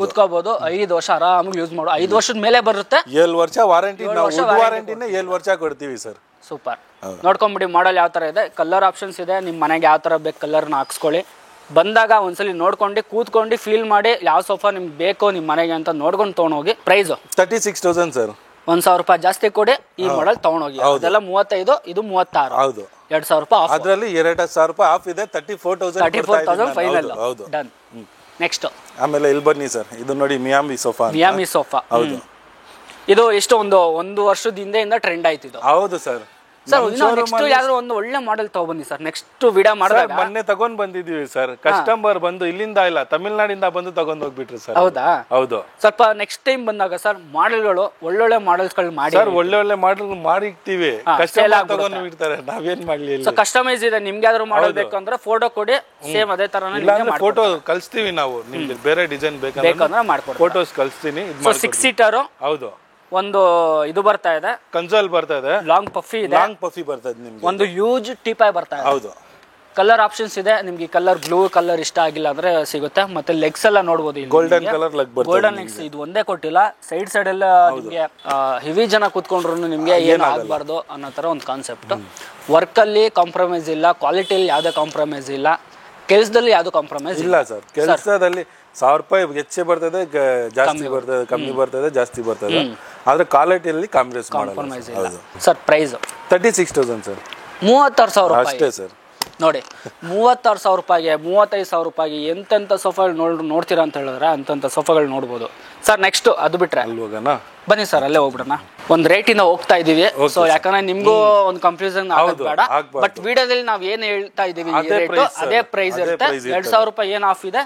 ಕೂತ್ಕೋಬಹುದು. 5 ವರ್ಷ ಆರಾಮಾಗಿ ಯೂಸ್ ಮಾಡು. 5 ವರ್ಷದ ಮೇಲೆ ಬರುತ್ತೆ, 7 ವರ್ಷ ವಾರಂಟಿ. ನಾವು ವಾರಂಟಿನೇ 7 ವರ್ಷ ಕೊಡ್ತೀವಿ ಸರ್. ಸೂಪರ್. ನೋಡ್ಕೊಂಡ್ಬಿಡಿ ಮಾಡೆಲ್ ಯಾವ ತರ ಇದೆ, ಕಲರ್ ಆಪ್ಷನ್ಸ್ ಇದೆ, ನಿಮ್ ಮನೆಗೆ ಯಾವ ತರ ಬೇಕು ಕಲರ್ನ ಹಾಕ್ಸ್ಕೊಳ್ಳಿ. ಬಂದಾಗ ಒಂದ್ಸಲಿ ನೋಡ್ಕೊಂಡು ಕೂತ್ಕೊಂಡು ಫೀಲ್ ಮಾಡಿ ಯಾವ ಸೋಫಾ ನಿಮ್ಗೆ ಬೇಕೋ ನಿಮ್ ಮನೆಗೆ ಅಂತ ನೋಡ್ಕೊಂಡು ತಗೊಂಡೋಗಿ. Price 36,000 sir. 1,000 ರೂಪಾಯಿ ಜಾಸ್ತಿ ಕೊಡಿ ಈ ಮಾಡೆಲ್ ತಗೊಂಡೋಗಿ. ಅದೆಲ್ಲ 35, ಇದು 36. ಹೌದು, 2,000 ರೂಪಾಯಿ ಆಫ್. ಅದರಲ್ಲಿ 2,000 ರೂಪಾಯಿ ಆಫ್ ಇದೆ. 34,000 ಫೈನಲ್. ಡನ್. ನೆಕ್ಸ್ಟ್ ಆಮೇಲೆ ಇಲ್ಲಿ ಬನ್ನಿ ಸರ್, ಇದು ನೋಡಿ ಮಿಯಾಮಿ ಸೋಫಾ. Miami sofa. ಹೌದು, ಇದು ಎಷ್ಟು ಒಂದು ವರ್ಷದ ಹಿಂದೆಯಿಂದ ಟ್ರೆಂಡ್ ಆಯ್ತು ಇದು. ಹೌದು ಸರ್. ಸರ್ ನೆಕ್ಸ್ಟ್ ಯಾರು ಒಂದು ಒಳ್ಳೆ ಮಾಡೆಲ್ ತಗೊಬನ್ನಿ ಸರ್. ನೆಕ್ಸ್ಟ್ ವಿಡಿಯೋ ಮಾಡಿದಾಗ ಮೊನ್ನೆ ತಗೊಂಡ್ ಬಂದಿದೀವಿ ಸರ್. ಕಸ್ಟಮರ್ ಬಂದು ಇಲ್ಲಿಂದ ಇಲ್ಲ, ತಮಿಳ್ನಾಡಿಂದ ಬಂದು ತಗೊಂಡ್ ಹೋಗ್ಬಿಟ್ರು ಸರ್. ಹೌದಾ? ಹೌದು. ಸ್ವಲ್ಪ ನೆಕ್ಸ್ಟ್ ಟೈಮ್ ಬಂದಾಗ ಸರ್ ಮಾಡೆಲ್ಗಳು ಒಳ್ಳೊಳ್ಳೆ ಮಾಡೆಲ್ಸ್ ಗಳು ಮಾಡಿ ಸರ್, ಒಳ್ಳೆ ಮಾಡೆಲ್ ಮಾಡಿ ಇಕ್ತೀವಿ. ಕಸ್ಟಮರ್ ತಗೊಂಡು ಇರ್ತಾರೆ, ನಾವೇನ್ ಮಾಡ್ಲಿ. ಸೊ ಕಸ್ಟಮೈಸ್ ಇದೆ, ನಿಮ್ಗೆ ಯಾವ್ದಾದ್ರು ಮಾಡೆಲ್ ಬೇಕು ಅಂದ್ರೆ ಫೋಟೋ ಕೊಡಿ, ಸೇಮ್ ಅದೇ ತರ ಫೋಟೋ ಕಳಿಸ್ತೀವಿ ನಾವು. ನಿಮ್ಗೆ ಬೇರೆ ಡಿಸೈನ್ ಬೇಕಂದ್ರೆ ಮಾಡ್ಕೊಡ್ತೀವಿ, ಫೋಟೋಸ್ ಕಳಿಸ್ತೀನಿ. 6 ಸೀಟರ್. ಹೌದು. ಒಂದು ಇದು ಬರ್ತಾ ಇದೆ, ಕನ್ಸೋಲ್ ಬರ್ತಾ ಇದೆ, ಲಾಂಗ್ ಪಫಿ ಇದೆ, ಲಾಂಗ್ ಪಫಿ ಬರ್ತಾ ಇದೆ ನಿಮ್ಗೆ. ಒಂದು ಯೂಜ್ ಟೀಪಾಯ್ ಬರ್ತಾ ಇದೆ. ಹೌದು. ಕಲರ್ ಆಪ್ಷನ್ಸ್ ಇದೆ ನಿಮ್ಗೆ. ಕಲರ್ ಬ್ಲೂ ಕಲರ್ ಇಷ್ಟ ಆಗಿಲ್ಲ ಅಂದ್ರೆ ಸಿಗುತ್ತೆ. ಮತ್ತೆ ಲೆಗ್ಸ್ ಎಲ್ಲ ನೋಡಬಹುದು, ಗೋಲ್ಡನ್ ಕಲರ್ ಲೆಗ್ ಬರ್ತದೆ. ಗೋಲ್ಡನ್ ಲೆಗ್ಸ್ ಇದು ಒಂದೇ ಕೊಟ್ಟಿಲ್ಲ, ಸೈಡ್ ಎಲ್ಲ ನಿಮ್ಗೆ ಹೆವಿ ಜನ ಕೂತ್ಕೊಂಡ್ರು ನಿಮ್ಗೆ ಏನು ಆಗಬಾರ್ದು ಅನ್ನೋ ತರ ಒಂದು ಕಾನ್ಸೆಪ್ಟ್. ವರ್ಕ್ ಅಲ್ಲಿ ಕಾಂಪ್ರಮೈಸ್ ಇಲ್ಲ, ಕ್ವಾಲಿಟಿಯಲ್ಲಿ ಯಾವ್ದೇ ಕಾಂಪ್ರಮೈಸ್ ಇಲ್ಲ, ಕೆಲಸದಲ್ಲಿ ಯಾವ್ದು ಕಾಂಪ್ರಮೈಸ್ ಇಲ್ಲ ಸರ್. ಕೆಲಸದಲ್ಲಿ 1,000 ರೂಪಾಯಿ ಹೆಚ್ಚೆ ಬರ್ತದೆ, ಜಾಸ್ತಿ ಬರ್ತದೆ, ಕಮ್ಮಿ ಬರ್ತದೆ, ಜಾಸ್ತಿ ಬರ್ತದೆ. ಆದ್ರೆ ಕ್ವಾಲಿಟಿಯಲ್ಲಿ ಕಾಂಪ್ರಮೈಸ್ ಇಲ್ಲ ಸರ್. Price 36,000 sir. 36,000 ರೂಪಾಯಿ ಅಷ್ಟೇ ಸರ್. ನೋಡಿ, 36,000 ರೂಪಾಯಿಗೆ 35,000 ರೂಪಾಯಿಗೆ ಎಂತೆಂಥ ಸೋಫಾಗಳು ನೋಡ್ತೀರಾ ಅಂತ ಹೇಳಿದ್ರೆ ಅಂತಂಥ ಸೋಫಾಗಳು ನೋಡ್ಬೋದು ಸರ್. ನೆಕ್ಸ್ಟ್ ಅದು ಬಿಟ್ರೆ ಬನ್ನಿ ಸರ್, ಅಲ್ಲೇ ಹೋಗ್ಬಿಡೋಣ. ಒಂದು ರೇಟಿಂದ ಹೋಗ್ತಾ ಇದೀವಿ. ಸೊ ಯಾಕಂದ್ರೆ ನಿಮ್ಗೂ ಒಂದು ಕನ್ಫ್ಯೂಷನ್ ಆಗೋದು ಬೇಡ. ಬಟ್ ವಿಡಿಯೋದಲ್ಲಿ ನಾವ್ ಏನ್ ಹೇಳ್ತಾ ಇದೀವಿ ಅದೇ ಪ್ರೈಸ್ ಇರುತ್ತೆ. 2,000 ರೂಪಾಯಿ ಏನ್ ಆಫ್ ಇದೆ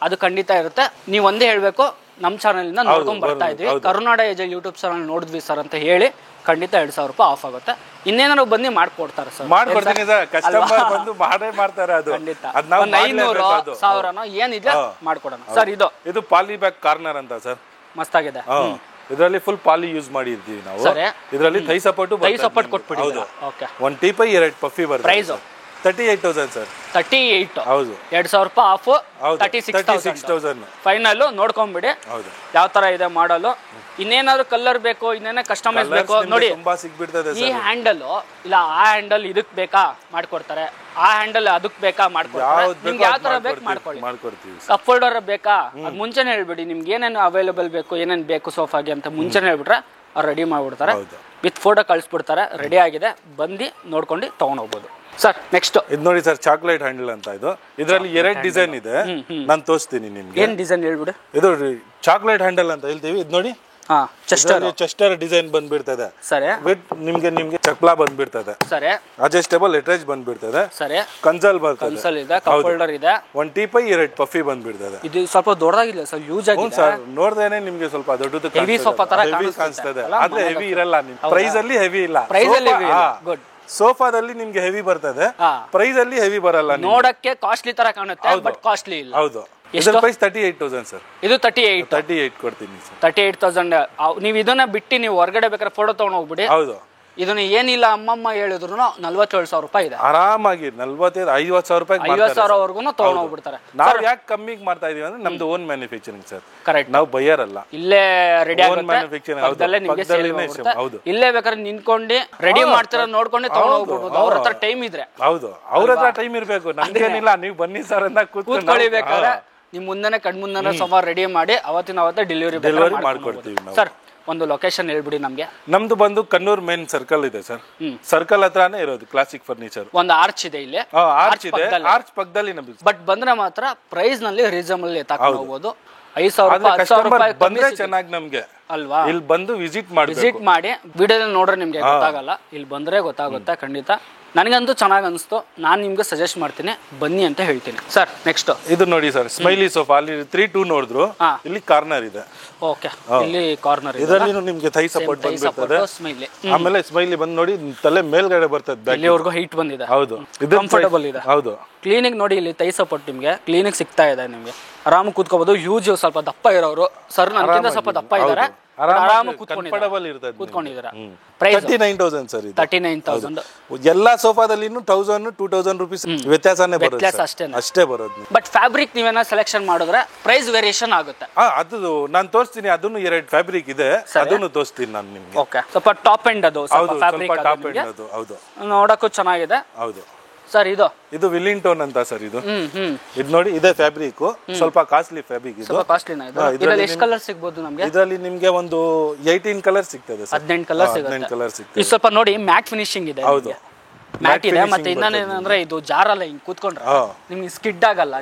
ಅದು ಖಂಡಿತ ಇರುತ್ತೆ. ನೀವ್ ಒಂದೇ ಹೇಳ್ಬೇಕು, ನಮ್ ಚಾನಲ್ ಇಂದ ನೋಡ್ಕೊಂಡ್ ಬರ್ತಾ ಇದ್ವಿ, ಕರುನಾಡ ಏಜಲ್ ಯೂಟ್ಯೂಬ್ ಚಾನಲ್ ನೋಡಿದ್ವಿ ಸರ್ ಅಂತ ಹೇಳಿ ಖಂಡಿತ 2,000 ರೂಪಾಯಿ ಆಫ್ ಆಗುತ್ತೆ. ಇನ್ನೇನಾದ್ರು ಬಂದು ಮಾಡ್ಕೊಡ್ತಾರೆ ಸರ್. ಮಾಡ್ಕೊಡ್ತೀನಿ ಸರ್, ಕಸ್ಟಮರ್ ಬಂದು ಮಾಡೇ ಮಾಡ್ತಾರೆ. ಅದು ಖಂಡಿತ 500 1,000 ಏನಿದೆ ಮಾಡ್ಕೊಡೋಣ ಸರ್. ಇದು ಪಾಲಿ ಬ್ಯಾಗ್ ಕಾರ್ನರ್ ಅಂತ ಸರ್, ಮಸ್ತಾಗಿದೆ. ಇದರಲ್ಲಿ ಫುಲ್ ಪಾಲಿ ಯೂಸ್ ಮಾಡಿರ್ತೀವಿ ನಾವು. ಇದರಲ್ಲಿ ಥೈ ಸಪೋರ್ಟ್ ಕೊಟ್ಬಿಡಿ. ಓಕೆ, ಒಂದು ಟೀಪೈ 2 ಪಫಿ ಬರುತ್ತೆ. Price 38,000 sir. 38. ಹೌದು. 2,000 ರೂಪಾಯಿ ಆಫ್. 36,000 ಫೈನಲ್. ನೋಡ್ಕೊಂಡ್ಬಿಡಿ ಯಾವ ತರ ಇದೆ ಮಾಡಲು. ಇನ್ನೇನಾದ್ರು ಕಲರ್ ಬೇಕು, ಇನ್ನೇನ ಕಸ್ಟಮೈಸ್ ಬೇಕು ನೋಡಿ, ತುಂಬಾ ಸಿಗ್ಬಿಡ್ತದೆ. ಈ ಹ್ಯಾಂಡಲ್ ಇಲ್ಲ, ಆ ಹ್ಯಾಂಡಲ್ ಇದಕ್ ಬೇಕಾ ಮಾಡ್ಕೊಡ್ತಾರೆ, ಆ ಹ್ಯಾಂಡಲ್ ಅದಕ್ ಬೇಕಾ ಮಾಡ್ಕೊಡ್ತಾರೆ. ನಿಮ್ಗೆ ಯಾವ ತರ ಬೇಕು ಮಾಡ್ಕೊಡ್ತೀವಿ. ಕಪ್ ಹೋಲ್ಡರ್ ಬೇಕಾ ಅದ್ ಮುಂಚೆನೆ ಹೇಳ್ಬಿಡಿ, ನಿಮ್ಗೆ ಏನೇನು ಅವೈಲೇಬಲ್ ಬೇಕು, ಏನೇನ್ ಬೇಕು ಸೋಫಾಗೆ ಅಂತ ಮುಂಚೆನೆ ಹೇಳ್ಬಿಟ್ರೆ ಅವ್ರು ರೆಡಿ ಮಾಡ್ಬಿಡ್ತಾರೆ. ವಿತ್ ಫೋಟೋ ಕಳಿಸ್ಬಿಡ್ತಾರೆ, ರೆಡಿ ಆಗಿದೆ, ಬಂದು ನೋಡ್ಕೊಂಡು ತಗೊಂಡ್ ಹೋಗ್ಬೋದು ಸರ್. ನೆಕ್ಸ್ಟ್ ಇದು ನೋಡಿ ಸರ್, ಚಾಕ್ಲೇಟ್ ಹ್ಯಾಂಡಲ್ ಅಂತ. ಇದರಲ್ಲಿ 2 ಡಿಸೈನ್ ಇದೆ, ನಾನು ತೋರಿಸ್ತೀನಿ ನಿಮ್ಗೆ. ಏನ್ ಡಿಸೈನ್ ಹೇಳ್ಬಿಡಿ. ಇದು ಚಾಕ್ಲೇಟ್ ಹ್ಯಾಂಡಲ್ ಅಂತ ಹೇಳ್ತೀವಿ. ಇದು ನೋಡಿ, ಚೆಸ್ಟರ್ ಡಿಸೈನ್ ಬಂದ್ಬಿಡ್ತದೆ. ಸರಿ. ನಿಮ್ಗೆ ಚಕ್ಲಾ ಬಂದ್ಬಿಡ್ತದೆ. ಸರಿ. ಅಡ್ಜಸ್ಟೇಬಲ್ ಲೆಟ್ರೇಜ್ ಬಂದ್ಬಿಡ್ತದೆ. ಸರಿ. ಕನ್ಸೋಲ್ ಬರ್ತದೆ, ಕಪ್ ಹೋಲ್ಡರ್ ಇದೆ, ಒಂದು ಟೀಪೈ 2 ಪಫಿ ಬಂದ್ಬಿಡ್ತದೆ. ಇದು ಸ್ವಲ್ಪ ದೊಡ್ಡದಾಗಿಲ್ಲ ಸರ್, ಯೂಸ್ ಆಗಿದೆ ಸರ್. ನೋಡ್ದೇನೆ ನಿಮ್ಗೆ ಸ್ವಲ್ಪ ದೊಡ್ಡದು ಹೆವಿ ಸೋಫಾ ತರ ಕಾಣಿಸ್ತದೆ, ಆದ್ರೆ ಹೆವಿ ಇರಲ್ಲ. ಪ್ರೈಸ್ ಅಲ್ಲಿ ಹೆವಿ ಇಲ್ಲ. ಗುಡ್. ಸೋಫಾದಲ್ಲಿ ನಿಮ್ಗೆ ಹೆವಿ ಬರ್ತದೆ, ಪ್ರೈಸ್ ಅಲ್ಲಿ ಹೆವಿ ಬರಲ್ಲ. ನೋಡಕ್ಕೆ ಕಾಸ್ಟ್ಲಿ ತರ ಕಾಣುತ್ತೆ, ಬಟ್ ಕಾಸ್ಟ್ಲಿ ಇಲ್ಲ. ಹೌದು. ಇದರ ಪ್ರೈಸ್ 38,000 ಸರ್. ಇದು 38 ಕೊಡ್ತೀನಿ ಸರ್. 38,000. ನೀವು ಇದನ್ನ ಬಿಟ್ಟು ನೀವು ಹೊರಗಡೆ ಬೇಕಾದ್ರೆ ಫೋಟೋ ತಗೊಂಡು ಹೋಗ್ಬಿಡಿ. ಹೌದು. ಇದನ್ನ ಏನಿಲ್ಲ ಅಮ್ಮಮ್ಮ ಹೇಳಿದ್ರು 47,000 ರೂಪಾಯಿ ಇದೆ. ಆರಾಮಾಗಿ 45-50,000 ರೂಪಾಯಿ 50,000ವರೆಗೂ ತಗೊಂಡು ಹೋಗ್ಬಿಡ್ತಾರೆ. ನಾವು ಯಾಕೆ ಕಮ್ಮಿಗೆ ಮಾಡ್ತಾ ಇದೀವಿ ಅಂದ್ರೆ ನಮ್ದು ಓನ್ ಮ್ಯಾನುಫ್ಯಾಕ್ಚರಿಂಗ್ ಸರ್. ಕರೆಕ್ಟ್. ನಾವು ಬೈಯರ್ ಅಲ್ಲ, ಇಲ್ಲೇ ರೆಡಿ ಓನ್ ಮ್ಯಾನುಫ್ಯಾಕ್ಚರಿಂಗ್. ಹೌದು, ಇಲ್ಲೇ ಬೇಕಾದ್ರೆ ನಿಂತ್ಕೊಂಡು ರೆಡಿ ಮಾಡ್ತಾರ ನೋಡ್ಕೊಂಡು ತಗೊಂಡು ಹೋಗ್ಬಿಡ್ಬೋದು ಅವ್ರ ಹತ್ರ ಟೈಮ್ ಇದ್ರೆ. ಹೌದು, ಅವ್ರ ಹತ್ರ ಟೈಮ್ ಇರ್ಬೇಕು, ನಮ್ಗೇನಿಲ್ಲ. ನೀವು ಬನ್ನಿ ಸರ್ ಅಂತ ಕೂತ್ಕೊಳ್ಳಿ, ಬೇಕಾದ್ರೆ ನಿಮ್ ಮುಂದೆನೆ ಕಣ್ಮುಂದನೆ ಸುಮಾರು ರೆಡಿ ಮಾಡಿ ಅವತ್ತಿನ ಡೆಲಿವರಿ ಮಾಡ್ಕೊಡ್ತೀವಿ. ಸರ್ ಒಂದು ಲೊಕೇಶನ್ ಹೇಳ್ಬಿಡಿ ನಮ್ಗೆ. ನಮ್ದು ಬಂದು ಕಣ್ಣೂರ್ ಮೇನ್ ಸರ್ಕಲ್ ಇದೆ ಸರ್. ಸರ್ಕಲ್ ಹತ್ರನೇ ಇರೋದು ಕ್ಲಾಸಿಕ್ ಫರ್ನಿಚರ್. ಒಂದು ಆರ್ಚ್ ಇದೆ ಇಲ್ಲಿ, ಆರ್ಚ್ ಇದೆ, ಆರ್ಚ್ ಪಕ್ಕದಲ್ಲಿ ನಮ್ದು. ಬಟ್ ಬಂದ್ರೆ ಮಾತ್ರ ಪ್ರೈಸ್ ನಲ್ಲಿ ರೀಸನಬಲ್ ತಗೊಂಡು ಹೋಗ್ಬೋದು. 5,000 ರೂಪಾಯಿ ಬಂದ್ರೆ ಚೆನ್ನಾಗಿ ನಮ್ಗೆ ಅಲ್ವಾ. ಇಲ್ಲಿ ಬಂದು ವಿಸಿಟ್ ಮಾಡಿ ವಿಡಿಯೋದಲ್ಲಿ ನೋಡ್ರೆ ನಿಮ್ಗೆ ಗೊತ್ತಾಗಲ್ಲ, ಇಲ್ಲಿ ಬಂದ್ರೆ ಗೊತ್ತಾಗುತ್ತೆ ಖಂಡಿತ. ನನಗಂತೂ ಚೆನ್ನಾಗಿ ಅನಿಸ್ತು, ನಾನು ನಿಮ್ಗೆ ಸಜೆಸ್ಟ್ ಮಾಡ್ತೀನಿ, ಬನ್ನಿ ಅಂತ ಹೇಳ್ತೀನಿ. ಸರ್ ನೆಕ್ಸ್ಟ್ ಇದು ನೋಡಿ ಸರ್, ಸ್ಮೈಲಿ ಸೋಫಾ. ಅಲ್ಲಿ 3-2 ನೋಡಿದ್ರು, ಇಲ್ಲಿ ಕಾರ್ನರ್ ಇದೆ. ಓಕೆ, ಇಲ್ಲಿ ಕಾರ್ನರ್ ಇದೆ. ಇದರಲ್ಲಿ ನಿಮ್ಗೆ ಥೈ ಸಪೋರ್ಟ್ ಬಂದಿರ್ತದೆ. ಆಮೇಲೆ ಸ್ಮೈಲಿ ಬಂದು ನೋಡಿ, ತಲೆ ಮೇಲ್ಗಡೆ ಬರ್ತದೆ, ಇಲ್ಲಿವರೆಗೂ ಹೈಟ್ ಬಂದಿದೆ. ಹೌದು, ಇದು ಕಂಫರ್ಟಬಲ್ ಇದೆ. ಹೌದು, ಕ್ಲೀನಿಕ್ ನೋಡಿ, ಇಲ್ಲಿ ಥೈ ಸಪೋರ್ಟ್ ನಿಮ್ಗೆ ಕ್ಲೀನಿಕ್ ಸಿಗ್ತಾ ಇದೆ. ನಿಮ್ಗೆ ಆರಾಮ ಕೂತ್ಕೋಬಹುದು. ಯೂಜ್ ಸ್ವಲ್ಪ ದಪ್ಪ ಇರೋರು, ಸರ್ ನನಗಿಂತ ಸ್ವಲ್ಪ ದಪ್ಪ ಇದ್ದಾರೆ, ಆರಾಮ ಕೂತ್ಕೊಂಡಿದ್ದಾರೆ. Price 39,000 sir. 39,000. ಎಲ್ಲಾ ಸೋಫಾದಲ್ಲಿ 1,000-2,000 ರೂಪೀಸ್ ವ್ಯತ್ಯಾಸನೇ ಬರುತ್ತೆ, ಅಷ್ಟೇ ಬರೋದು. ಬಟ್ ಫ್ಯಾಬ್ರಿಕ್ ನೀವೇನ ಸೆಲೆಕ್ಷನ್ ಮಾಡಿದ್ರೆ ಪ್ರೈಸ್ ವೇರಿಯೇಷನ್ ಆಗುತ್ತೆ. ಅದು ನಾನು ತೋರಿಸ್ತೀನಿ. ಅದನ್ನು 2 ಫ್ಯಾಬ್ರಿಕ್ ಇದೆ, ಅದನ್ನು ತೋರಿಸ್ತೀನಿ ನಾನು ನಿಮ್ಗೆ. ಓಕೆ, ಸ್ವಲ್ಪ ಟಾಪ್ ಎಂಡ್ ಅದು, ಫ್ಯಾಬ್ರಿಕ್ ಟಾಪ್ ಎಂಡ್ ಅದು. ಹೌದು, ನೋಡಕ್ಕೂ ಚೆನ್ನಾಗಿದೆ. ಹೌದು ಸರ್. ಇದು ವಿಲ್ಲಿಂಗ್ಟನ್ ಅಂತ ಸರ್. ಇದು ನೋಡಿ, ಇದೆ ಫ್ಯಾಬ್ರಿಕ್, ಸ್ವಲ್ಪ ಕಾಸ್ಟ್ಲಿ ಫ್ಯಾಬ್ರಿಕ್. ಇದು ಕಾಸ್ಟ್ಲಿನಾ? ಇದರಲ್ಲಿ ಎಷ್ಟು ಕಲರ್ ಸಿಗಬಹುದು ನಮಗೆ? ಇದರಲ್ಲಿ ನಿಮ್ಗೆ ಒಂದು 18 ಕಲರ್ ಸಿಗ್ತದೆ ಸರ್. 18 ಕಲರ್ ಸಿಗುತ್ತೆ. ಸ್ವಲ್ಪ ನೋಡಿ, ಮ್ಯಾಟ್ ಫಿನಿಶಿಂಗ್ ಇದೆ. ಹೌದು, ಮ್ಯಾಟ್ ಇದೆ. ಮತ್ತೆ ಇನ್ನೇನಂದ್ರೆ ಇದು ಜಾರಲ್ಲ, ಹಿಂಗ್ ಕೂತ್ಕೊಂಡ್ರೆ ನಿಮ್ಗೆ ಸ್ಕಿಡ್ ಆಗಲ್ಲ.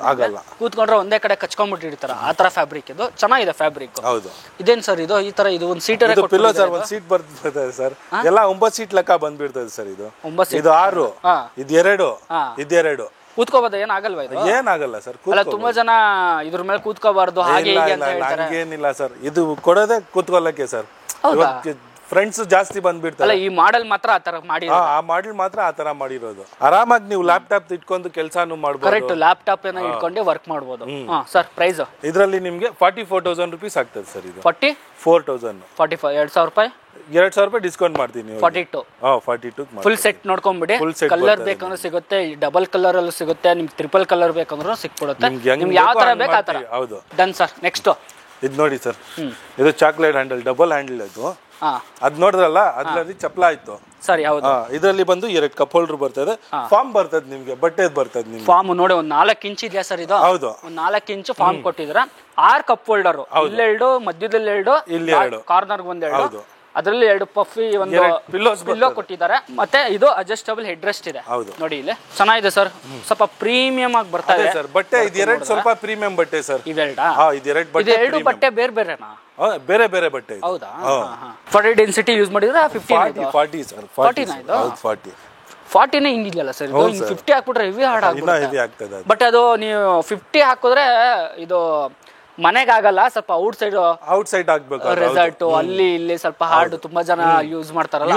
ಕೂತ್ಕೊಂಡ್ರೆ ಒಂದೇ ಕಡೆ ಕಚ್ಕೊಂಡ್ಬಿಟ್ಟಿರ್ತಾರ, ಆ ತರ ಫ್ಯಾಬ್ರಿಕ್. ಇದು ಚೆನ್ನಾಗಿದೆ ಫ್ಯಾಬ್ರಿಕ್. ಹೌದು. ಇದೇನ್ ಸರ್ ಇದು? ಈ ತರ ಇದು ಒಂದು ಸೀಟರ್ ಪಿಲ್ಲೋ ಸರ್. ಒಂದು ಸೀಟ್ ಬರ್ತದೆ ಸರ್, ಎಲ್ಲ 9 ಸೀಟ್ ಲೆಕ್ಕ ಬಂದ್ಬಿಡ್ತದೆ ಸರ್. ಇದು 9 ಇದು 6, ಇದು 2 ಕೂತ್ಕೋಬೋದ? ಏನಾಗಲ್ವಾ ಇದು? ಏನಾಗಲ್ಲ ಸರ್. ಅಲ್ಲ, ತುಂಬಾ ಜನ ಇದ್ರ ಮೇಲೆ ಕೂತ್ಕೋಬಾರ್ದು ಹಾಗೆ ಹೀಗೆ ಅಂತ ಹೇಳ್ತಾರೆ. ಹಂಗೇನಿಲ್ಲ ಸರ್, ಇದು ಕೊಡೋದೇ ಕೂತ್ಕೊಳ್ಳಕ್ಕೆ ಸರ್. ಫ್ರೆಂಡ್ಸ್ ಜಾಸ್ತಿ ಬಂದ್ಬಿಡ್ತಾರೆ. ಈ ಮಾಡೆಲ್ ಮಾತ್ರ ಆತರ ಮಾಡಿರೋದು. ಆ ಮಾಡೆಲ್ ಮಾತ್ರ ಆತರ ಮಾಡಿರೋದು. ಆರಾಮಾಗಿ ನೀವು ಲ್ಯಾಪ್ಟಾಪ್ ಇಟ್ಕೊಂಡು ಕೆಲಸನೂ ಮಾಡಬಹುದು. ಕರೆಕ್ಟ್, ಲ್ಯಾಪ್ಟಾಪ್ ಏನೋ ಇಟ್ಕೊಂಡು ವರ್ಕ್ ಮಾಡಬಹುದು. ಸರ್ ಪ್ರೈಸ್ ಇದರಲ್ಲಿ ನಿಮ್ಗೆ 44,000 ರೂಪೀಸ್ ಆಗ್ತದೆ ಸರ್. ಇದು 44,000. 2,000 ರೂಪಾಯಿ 2,000 ರೂಪಾಯಿ ಡಿಸ್ಕೌಂಟ್ ಮಾಡ್ತೀನಿ. 42 ಫುಲ್ ಸೆಟ್ ನೋಡ್ಕೊಂಡ್ಬಿಡಿ. ಕಲರ್ ಬೇಕಂದ್ರೆ ಸಿಗುತ್ತೆ, ಡಬಲ್ ಕಲರ್ ಅಲ್ಲೂ ಸಿಗುತ್ತೆ, ನಿಮ್ಗೆ ಟ್ರಿಪಲ್ ಕಲರ್ ಬೇಕಂದ್ರೂ ಸಿಕ್ಬಿಡುತ್ತೆ. ನಿಮ್ಗೆ ಯಾವ ತರ ಬೇಕು ಆ ತರ. ಹೌದು. Done sir. ನೆಕ್ಸ್ಟ್ ಇದು ನೋಡಿ ಸರ್, ಇದು ಚಾಕ್ಲೇಟ್ ಹ್ಯಾಂಡಲ್, ಡಬಲ್ ಹ್ಯಾಂಡಲ್. ಅದು ಅದ್ ನೋಡಿದ್ರಲ್ಲ, ಅದ್ರಲ್ಲಿ ಚಪ್ಪಲ ಆಯ್ತು ಸರಿ. ಹೌದು. ಇದರಲ್ಲಿ ಬಂದು 2 ಕಪ್ ಹೋಲ್ಡರ್ ಬರ್ತದೆ, ಫಾರ್ಮ್ ಬರ್ತದೆ ನಿಮ್ಗೆ, ಬಟ್ಟೆ ಬರ್ತದೆ ನಿಮ್ಗೆ. ಫಾರ್ಮ್ ನೋಡಿ, ಒಂದು 4 ಇಂಚ್ ಇದೆಯಾ ಸರ್ ಇದು? ಹೌದು, ಒಂದು 4 ಇಂಚ್ ಫಾರ್ಮ್ ಕೊಟ್ಟಿದ್ರ. 6 ಕಪ್ ಹೋಲ್ಡರ್, ಇಲ್ಲೆರಡು, ಮಧ್ಯದಲ್ಲಿ 2, ಇಲ್ಲಿ 2, ಕಾರ್ನರ್ 1, ಅದರಲ್ಲಿ 2 ಪಫಿ, ಒಂದು ಪಿಲ್ಲೋ ಕೊಟ್ಟಿದ್ದಾರೆ. ಮತ್ತೆ ಇದು ಅಡ್ಜಸ್ಟಬಲ್ ಹೆಡ್ ರೆಸ್ಟ್ ಇದೆ. ನೋಡಿ ಇಲ್ಲಿ ಚೆನ್ನಾಗಿದೆ ಸರ್, ಸ್ವಲ್ಪ ಪ್ರೀಮಿಯಂ ಆಗಿ ಬರ್ತಾ ಇದೆ ಸರ್. ಬಟ್ಟೆ ಇದು ಸ್ವಲ್ಪ ಪ್ರೀಮಿಯಂ ಬಟ್ಟೆ ಸರ್. ಇದೆರಡು ಬಟ್ಟೆ ಬೇರೆ ಬೇರೆನಾ? ಬೇರೆ ಬೇರೆ ಬಟ್ಟೆ. ಹೌದಾ? 40 ಡೆನ್ಸಿಟಿ ಯೂಸ್ ಮಾಡಿದ್ರೆ 40 ಸರ್. 40ನೇ ಹಿಂಗಿದೆಯಲ್ಲ ಸರ್. ಇದು 50 ಹಾಕ್ಬಿಟ್ರೆ ಹೆವಿ ಹಾರ್ಡ್ ಆಗ್ತದೆ. ಬಟ್ ಅದು ನೀವು 50 ಹಾಕಿದ್ರೆ ಇದು ಮನೆಗಾಗಲ್ಲ, ಸ್ವಲ್ಪ ಔಟ್ ಸೈಡ್ ಆಗ್ಬೇಕು. ರೆಸಾರ್ಟ್ ಅಲ್ಲಿ ಇಲ್ಲಿ ಸ್ವಲ್ಪ ಹಾರ್ಡ್ ತುಂಬಾ ಜನ ಯೂಸ್ ಮಾಡ್ತಾರಲ್ಲ,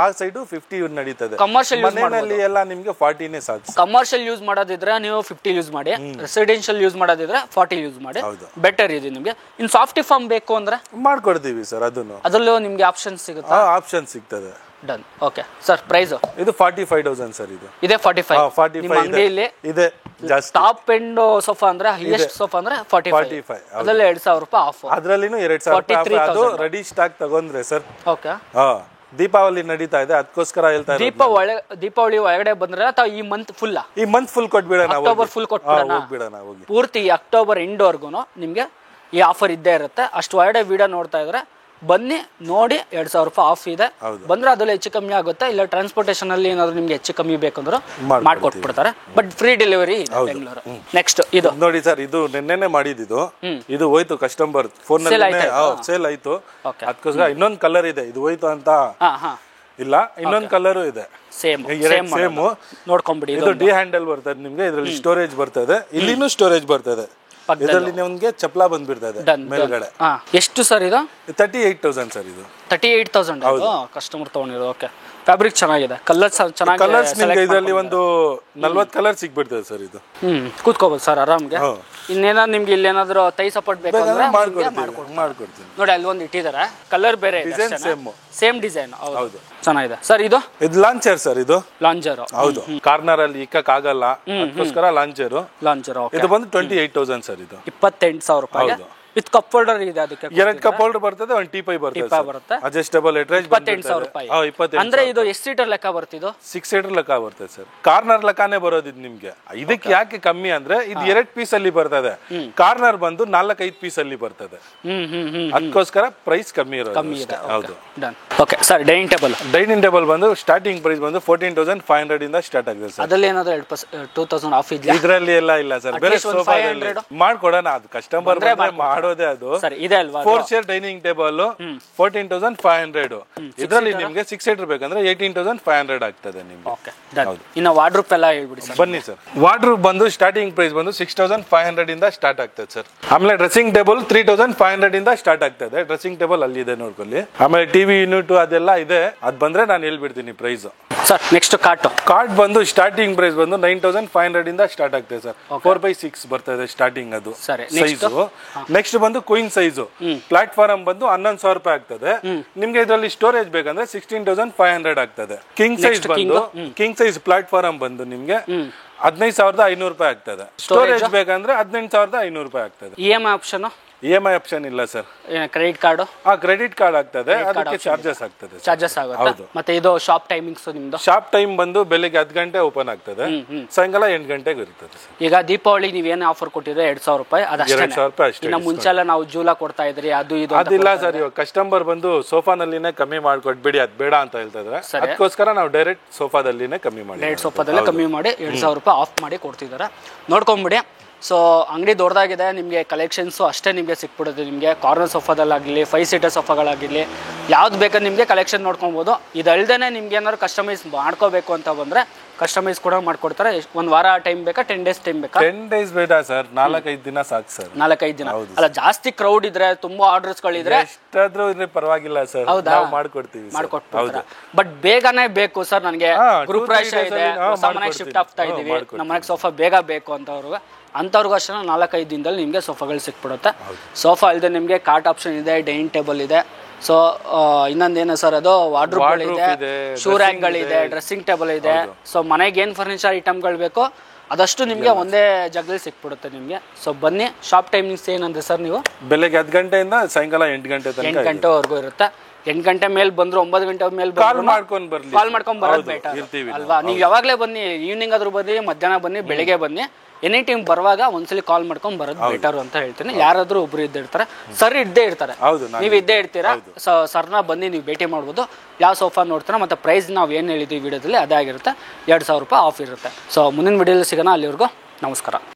ಆ ಸೈಡ್ 50 ನಡೀತದೆ. ಕಮರ್ಷಿಯಲ್ ಮನೆಯಲ್ಲಿ ಎಲ್ಲ ನಿಮ್ಗೆ 40ನೇ ಸಾಕು. ಕಮರ್ಷಿಯಲ್ ಯೂಸ್ ಮಾಡೋದಿದ್ರೆ ನೀವು 50 ಯೂಸ್ ಮಾಡಿ, ರೆಸಿಡೆನ್ಷಿಯಲ್ ಯೂಸ್ ಮಾಡೋದಿದ್ರೆ 40 ಯೂಸ್ ಮಾಡಿ, ಬೆಟರ್ ಇದೆ ನಿಮ್ಗೆ. ಇನ್ ಸಾಫ್ಟಿ ಫಾರ್ಮ್ ಬೇಕು ಅಂದ್ರೆ ಮಾಡ್ಕೊಡ್ತೀವಿ ಸರ್. ಅದರಲ್ಲೂ ನಿಮ್ಗೆ ಆಪ್ಷನ್ ಸಿಗುತ್ತೆ. ಆಪ್ಷನ್ ಸಿಗ್ತದೆ. ಡನ್. ಓಕೆ ಸರ್, ಪ್ರೈಸ್ ಇದು 45,000 ಸರ್. ಇದೆ 45 ಇದೆ. ಟಾಪ್ ಎಂಡ್ ಸೋಫಾ ಅಂದ್ರೆ ಹೈಯೆಸ್ಟ್ ಸೋಫಾ ಅಂದ್ರೆ 45. ಅದರಲ್ಲಿ 2,000 ರೂಪಾಯಿ ಆಫ್. ಅದರಲ್ಲಿನೂ 2,000 ಅದು ರೆಡಿ ಸ್ಟಾಕ್ ತಗೊಂಡ್ರೆ ಸರ್. ಓಕೆ. ದೀಪಾವಳಿ ನಡೀತಾ ಇದೆ, ಅದಕ್ಕೋಸ್ಕರ ಹೇಳ್ತಾ ಇದ್ದೀನಿ. ದೀಪಾವಳಿ ಒಳಗಡೆ ಬಂದ್ರೆ ಅಥವಾ ಈ ಮಂತ್ ಫುಲ್ ಕೊಟ್ಬಿಡೋಣ. ಅಕ್ಟೋಬರ್ ಫುಲ್ ಕೊಟ್ಬಿಡೋಣ. ಪೂರ್ತಿ ಅಕ್ಟೋಬರ್ ಎಂಡ್ ವರ್ಗು ನಿಮ್ಗೆ ಈ ಆಫರ್ ಇದ್ದೇ ಇರುತ್ತೆ. ಅಷ್ಟು ಒಳಗಡೆ ವಿಡಿಯೋ ನೋಡ್ತಾ ಇದ್ರೆ ಬನ್ನಿ, ನೋಡಿ. 2,000 ರೂಪಾಯಿ ಆಫ್ ಇದೆ. ಬಂದ್ರೆ ಅದ್ರಲ್ಲಿ ಹೆಚ್ಚು ಕಮ್ಮಿ ಆಗುತ್ತೆ. ಇಲ್ಲ ಟ್ರಾನ್ಸ್ಪೋರ್ಟೇಷನ್ ಅಲ್ಲಿ ಏನಾದ್ರು ನಿಮ್ಗೆ ಹೆಚ್ಚು ಕಮ್ಮಿ ಬೇಕಂದ್ರೆ ಮಾಡ್ಕೊಟ್ಬಿಡ್ತಾರೆ. But free delivery Bengaluru. Next ಇದು ನೋಡಿ ಸರ್, ಇದು ನಿನ್ನೆನೆ ಮಾಡಿದ್ದು. ಇದು ಹೋಯ್ತು, ಕಸ್ಟಮರ್ ಫೋನ್ ಸೇಲ್ ಆಯ್ತು. ಅದಕ್ಕೋಸ್ಕರ ಇನ್ನೊಂದು ಕಲರ್ ಇದೆ. ಇದು ಹೋಯ್ತು ಅಂತ ಇಲ್ಲ, ಇನ್ನೊಂದು ಕಲರ್ ಇದೆ. ಸೇಮ್ ನೋಡ್ಕೊಂಡ್ಬಿಡಿ. ಇದು ಡಿ ಹ್ಯಾಂಡಲ್ ಬರ್ತದೆ ನಿಮ್ಗೆ. ಇದ್ರಲ್ಲಿ ಸ್ಟೋರೇಜ್ ಬರ್ತದೆ, ಇಲ್ಲಿನೂ ಸ್ಟೋರೇಜ್ ಬರ್ತದೆ. ಇದರಲ್ಲಿ ನಿಮಗೆ ಚಪ್ಪಲ ಬಂದ್ಬಿಡ್ತದೆ ಮೇಲ್ಗಡೆ. ಎಷ್ಟು ಸರ್ ಇದು? 38,000 ಸರ್. ಇದು 38,000 ಕಸ್ಟಮರ್ ತಗೊಂಡಿರೋದು. ಓಕೆ. ಫ್ಯಾಬ್ರಿಕ್ ಚೆನ್ನಾಗಿದೆ, ಕಲರ್ಸ್ ಚೆನ್ನಾಗಿ. ಕಲರ್ಸ್ ನಿಮ್ಗೆ ಇದರಲ್ಲಿ ಒಂದು 40 ಕಲರ್ ಸಿಗ್ಬಿಡ್ತದೆ ಸರ್ ಇದು. ಕೂತ್ಕೋಬಹುದು ಸರ್ ಆರಾಮ್ಗೆ. ಇನ್ನೇನಾದ್ರು ನಿಮ್ಗೆ ಇಲ್ಲಿ ಏನಾದ್ರು ತೈ ಸಪೋರ್ಟ್ ಬೇಕಂದ್ರೆ ಮಾಡ್ಕೊಡ್ತೀನಿ. ನೋಡಿ ಅಲ್ಲಿ ಒಂದು ಇಟ್ಟಿದ್ದಾರೆ, ಕಲರ್ ಬೇರೆ ಸೇಮ್ ಡಿಸೈನ್. ಹೌದು ಚೆನ್ನಾಗಿದೆ ಸರ್. ಇದು ಲಾಂಚರ್ ಸರ್, ಇದು ಲಾಂಚರ್. ಹೌದು, ಕಾರ್ನರ್ ಅಲ್ಲಿ ಇಕ್ಕಕ್ ಆಗಲ್ಲ, ಅದಕ್ಕೋಸ್ಕರ ಲಾಂಚರ್. ಇದು ಬಂದು 28,000 ಸರ್. ಇದು 28,000 ರೂಪಾಯಿ ವಿತ್ ಕಪ್ ಹೋಲ್ಡರ್ ಇದೆ. ಅದಕ್ಕೆ 2 ಕಪ್ ಹೋಲ್ಡರ್ ಬರ್ತದೆ, 1 ಟೀಪೈ ಬರುತ್ತೆ, ಅಡ್ಜಸ್ಟಬಲ್ ಎಟ್ರೇಜ್. 28,000 ರೂಪಾಯಿ. ಅಂದ್ರೆ ಇದು ಎಷ್ಟು ಸೀಟರ್ ಲೆಕ್ಕ ಬರ್ತಿದ್ದು? 6 ಸೀಟರ್ ಲೆಕ್ಕ ಬರ್ತದೆ ಸರ್. ಕಾರ್ನರ್ ಲೆಕ್ಕನೇ ಬರೋದು ಇದು ನಿಮ್ಗೆ. ಇದಕ್ಕೆ ಯಾಕೆ ಕಮ್ಮಿ ಅಂದ್ರೆ ಇದು 2 ಪೀಸ್ ಅಲ್ಲಿ ಬರ್ತದೆ, ಕಾರ್ನರ್ ಬಂದು 4-5 ಪೀಸ್ ಅಲ್ಲಿ ಬರ್ತದೆ, ಅದಕ್ಕೋಸ್ಕರ ಪ್ರೈಸ್ ಕಮ್ಮಿ ಇರೋದು. ಹೌದು. ಓಕೆ ಸರ್, ಡೈನಿಂಗ್ ಟೇಬಲ್ ಬಂದು ಸ್ಟಾರ್ಟಿಂಗ್ ಪ್ರೈಸ್ ಬಂದು 14,500 ಇಂದ ಸ್ಟಾರ್ಟ್ ಆಗಿದೆ ಸರ್. ಅದ್ರಲ್ಲಿ ಏನಾದ್ರು 2,000 ಆಫ್ ಇದೆ? ಇದ್ರಲ್ಲಿ ಎಲ್ಲ ಇಲ್ಲ ಸರ್, ಬೇರೆ ಸೋಫಾದಲ್ಲಿ ಮಾಡ್ಕೊಡೋಣ, ಅದು ಕಸ್ಟಮರ್ ಮಾಡೋದೇ ಅದು. 4 ಚೇರ್ ಡೈನಿಂಗ್ ಟೇಬಲ್ 14,500. ಇದರಲ್ಲಿ ನಿಮ್ಗೆ 6 ಸೀಟರ್ ಬೇಕಂದ್ರೆ 18,500 ಆಗ್ತದೆ ನಿಮ್ಗೆ. ಇನ್ನು ವಾರ್ಡ್ರೂಪ್ ಎಲ್ಲ ಹೇಳ್ಬಿಡಿ ಸರ್. ಬನ್ನಿ ಸರ್. ವಾರ್ಡ್ರೂಪ್ ಬಂದು ಸ್ಟಾರ್ಟಿಂಗ್ ಪ್ರೈಸ್ ಬಂದು 6,500 ಇಂದ ಸ್ಟಾರ್ಟ್ ಆಗ್ತದೆ ಸರ್. ಆಮೇಲೆ ಡ್ರೆಸ್ಸಿಂಗ್ ಟೇಬಲ್ 3,500 ಇಂದ ಸ್ಟಾರ್ಟ್ ಆಗ್ತದೆ. ಡ್ರೆಸ್ಸಿಂಗ್ ಟೇಬಲ್ ಅಲ್ಲಿ ಇದೆ ನೋಡ್ಕೊಳ್ಳಿ. ಆಮೇಲೆ ಟಿವಿ ಯೂನಿಟ್ ಅದೆಲ್ಲ ಇದೆ, ಅದ್ ಬಂದ್ರೆ ನಾನು ಹೇಳ್ಬಿಡ್ತೀನಿ ಪ್ರೈಸ್. ಸರ್ ನೆಕ್ಸ್ಟ್ ಕಾರ್ಟ್ ಬಂದು ಸ್ಟಾರ್ಟಿಂಗ್ ಪ್ರೈಸ್ ಬಂದು 9,500 ಇಂದ ಸ್ಟಾರ್ಟ್ ಆಗ್ತದೆ ಸರ್. 4x6 ಬರ್ತದೆ ಸ್ಟಾರ್ಟಿಂಗ್, ಅದು ಸೈಜ್. ನೆಕ್ಸ್ಟ್ ಬಂದು ಕ್ವೀನ್ ಸೈಜ್ ಪ್ಲಾಟ್ಫಾರ್ಮ್ ಬಂದು 11,000 ರೂಪಾಯಿ ಆಗ್ತದೆ. ನಿಮ್ಗೆ ಇದರಲ್ಲಿ ಸ್ಟೋರೇಜ್ ಬೇಕಂದ್ರೆ 16,500 ಆಗ್ತದೆ. ಕಿಂಗ್ ಸೈಜ್ ಪ್ಲಾಟ್ಫಾರ್ಮ್ ಬಂದು ನಿಮ್ಗೆ 15,500 ರೂಪಾಯಿ ಆಗ್ತದೆ. ಸ್ಟೋರೇಜ್ ಬೇಕಂದ್ರೆ 18,500 ರೂಪಾಯಿ ಆಗ್ತದೆ. EMI ಆಪ್ಷನ್ ಇಲ್ಲ sir. Credit card? Credit card ಆಗ್ತದೆ, ಅದಕ್ಕೆ ಚಾರ್ಜಸ್ ಆಗ್ತದೆ. ಆಗುತ್ತೆ. ಮತ್ತೆ ಇದು ಶಾಪ್ ಟೈಮಿಂಗ್ಸ್ ನಿಮ್ದು? ಶಾಪ್ ಟೈಮ್ ಬಂದು ಬೆಳಿಗ್ಗೆ 10 ಗಂಟೆ ಓಪನ್ ಆಗ್ತದೆ, ಸಾಯಂಕಾಲ 8 ಗಂಟೆಗೆ ಇರ್ತದೆ. ಈಗ ದೀಪಾವಳಿ ನೀವೇನು ಆಫರ್ ಕೊಟ್ಟಿದ್ರೆ 2,000 ರೂಪಾಯಿ, 2,000 ರೂಪಾಯಿ ಅಷ್ಟೇ. ಇನ್ನು ಮುಂಚೆಲ್ಲ ನಾವು ಜೂಲ ಕೊಡ್ತಾ ಇದ್ರಿ, ಅದು ಇದು ಅದಿಲ್ಲ ಸರ್. ಇವಾಗ ಕಸ್ಟಮರ್ ಬಂದು ಸೋಫಾನಲ್ಲಿನೇ ಕಮ್ಮಿ ಮಾಡ್ಕೊಟ್ಬಿಡಿ, ಅದ್ ಬೇಡ ಅಂತ ಹೇಳ್ತಾ ಇದ್ರೆ, ಅದಕ್ಕೋಸ್ಕರ ನಾವು ಡೈರೆಕ್ಟ್ ಸೋಫಾದಲ್ಲಿನೇ ಕಮ್ಮಿ ಮಾಡಿ, ಸೋಫಾದಲ್ಲೇ ಕಮ್ಮಿ ಮಾಡಿ 2,000 ರೂಪಾಯಿ ಆಫ್ ಮಾಡಿ ಕೊಡ್ತಿದ್ದಾರೆ. ನೋಡ್ಕೊಂಬಿಡಿ. ಸೊ ಅಂಗಡಿ ದೊಡ್ಡದಾಗಿದೆ, ನಿಮಗೆ ಕಲೆಕ್ಷನ್ಸು ಅಷ್ಟೇ ನಿಮಗೆ ಸಿಕ್ಬಿಡುತ್ತೆ. ನಿಮಗೆ ಕಾರ್ನರ್ ಸೋಫಾದಲ್ಲಾಗಲಿ 5 ಸೀಟರ್ ಸೋಫಾಗಳಾಗಿರಲಿ ಯಾವ್ದು ಬೇಕಾದ್ರೆ ನಿಮಗೆ ಕಲೆಕ್ಷನ್ ನೋಡ್ಕೊಬೋದು. ಇದಲ್ದೇ ನಿಮ್ಗೆ ಏನಾದ್ರು ಕಸ್ಟಮೈಸ್ ಮಾಡ್ಕೋಬೇಕು ಅಂತ ಬಂದರೆ ಕಸ್ಟಮೈಸ್ ಕೂಡ ಮಾಡ್ಕೊಡ್ತಾರೆ. 1 ವಾರ ಟೈಮ್ ಬೇಕಾ, 10 ಡೇಸ್ ಟೈಮ್ ಬೇಕಾ? 10 ಡೇಸ್ ಬೇಡ ಸರ್, 4-5 ದಿನ ಸಾಕು ಸರ್. 4-5 ದಿನ ಅಲ್ಲ, ಜಾಸ್ತಿ ಕ್ರೌಡ್ ಇದ್ರೆ, ತುಂಬಾ ಆರ್ಡರ್ಸ್ಗಳಿದ್ರೆ ಎಷ್ಟಾದ್ರೂ ಇದ್ರೆ ಪರವಾಗಿಲ್ಲ ಸರ್, ನಾವು ಮಾಡ್ಕೊಡ್ತೀವಿ. ಬಟ್ ಬೇಗನೆ ಬೇಕು ಸರ್, ನನಗೆ ಗೃಹಪ್ರವೇಶ ಇದೆ, ಹೊಸ ಮನೆಗೆ ಶಿಫ್ಟ್ ಆಗ್ತಾ ಇದೀವಿ, ನಮ್ಮ ಮನೆಗೆ ಸೋಫಾ ಬೇಗ ಬೇಕು ಅಂಥವ್ರಿಗೂ ಅಷ್ಟೇ 4-5 ದಿನದಲ್ಲಿ ನಿಮಗೆ ಸೋಫಾಗಳು ಸಿಕ್ಬಿಡುತ್ತೆ. ಸೋಫಾ ಇಲ್ಲದೆ ನಿಮಗೆ ಕಾರ್ಟ್ ಆಪ್ಷನ್ ಇದೆ, ಡೈನಿಂಗ್ ಟೇಬಲ್ ಇದೆ. ಸೊ ಇನ್ನೊಂದೇನು ಸರ್, ಅದು ವಾರ್ಡ್ರೋಬ್ಗಳಿದೆ, ಶೂ ರ್ಯಾಕ್ಗಳಿದೆ, ಡ್ರೆಸ್ಸಿಂಗ್ ಟೇಬಲ್ ಇದೆ. ಸೊ ಮನೆಗೆ ಏನು ಫರ್ನಿಚರ್ ಐಟಮ್ಗಳು ಬೇಕೋ ಅದಷ್ಟು ನಿಮಗೆ ಒಂದೇ ಜಾಗದಲ್ಲಿ ಸಿಕ್ಬಿಡುತ್ತೆ ನಿಮಗೆ. ಸೊ ಬನ್ನಿ. ಶಾಪ್ ಟೈಮಿಂಗ್ಸ್ ಏನಂದ್ರೆ ಸರ್, ನೀವು ಬೆಳಗ್ಗೆ 10 ಗಂಟೆಯಿಂದ ಸಾಯಂಕಾಲ 8 ಗಂಟೆವರೆಗೂ ಇರುತ್ತೆ. 8 ಗಂಟೆ ಮೇಲೆ ಬಂದ್ರು, 9 ಗಂಟೆ ಮೇಲೆ ಕಾಲ್ ಮಾಡ್ಕೊಂಡು ಬರೋದು ಬೆಟರ್ ಅಲ್ವಾ? ನೀವು ಯಾವಾಗಲೇ ಬನ್ನಿ, ಈವ್ನಿಂಗ್ ಆದ್ರೂ ಬನ್ನಿ, ಮಧ್ಯಾಹ್ನ ಬನ್ನಿ, ಬೆಳಿಗ್ಗೆ ಬನ್ನಿ, ಎನಿ ಟೈಮ್ ಬರುವಾಗ ಒಂದ್ಸಲಿ ಕಾಲ್ ಮಾಡ್ಕೊಂಡು ಬರೋದು ಬೆಟರ್ ಅಂತ ಹೇಳ್ತೀನಿ. ಯಾರಾದ್ರೂ ಒಬ್ರು ಇದ್ದೇ ಇರ್ತಾರೆ, ಸರ್ ಇದ್ದೇ ಇರ್ತಾರೆ, ನೀವು ಇದ್ದೇ ಇರ್ತೀರಾ. ಸರ್ನ ಬನ್ನಿ, ನೀವು ಭೇಟಿ ಮಾಡ್ಬೋದು. ಯಾವ ಸೋಫಾ ನೋಡ್ತೀರಾ ಮತ್ತೆ ಪ್ರೈಸ್ ನಾವು ಏನು ಹೇಳಿದ್ವಿ ವಿಡಿಯೋದಲ್ಲಿ ಅದೇ ಆಗಿರುತ್ತೆ. 2,000 ರೂಪಾಯಿ ಆಫ್ ಇರುತ್ತೆ. ಸೊ ಮುಂದಿನ ವಿಡಿಯೋದಲ್ಲಿ ಸಿಗೋಣ. ಅಲ್ಲಿವರೆಗೂ ನಮಸ್ಕಾರ.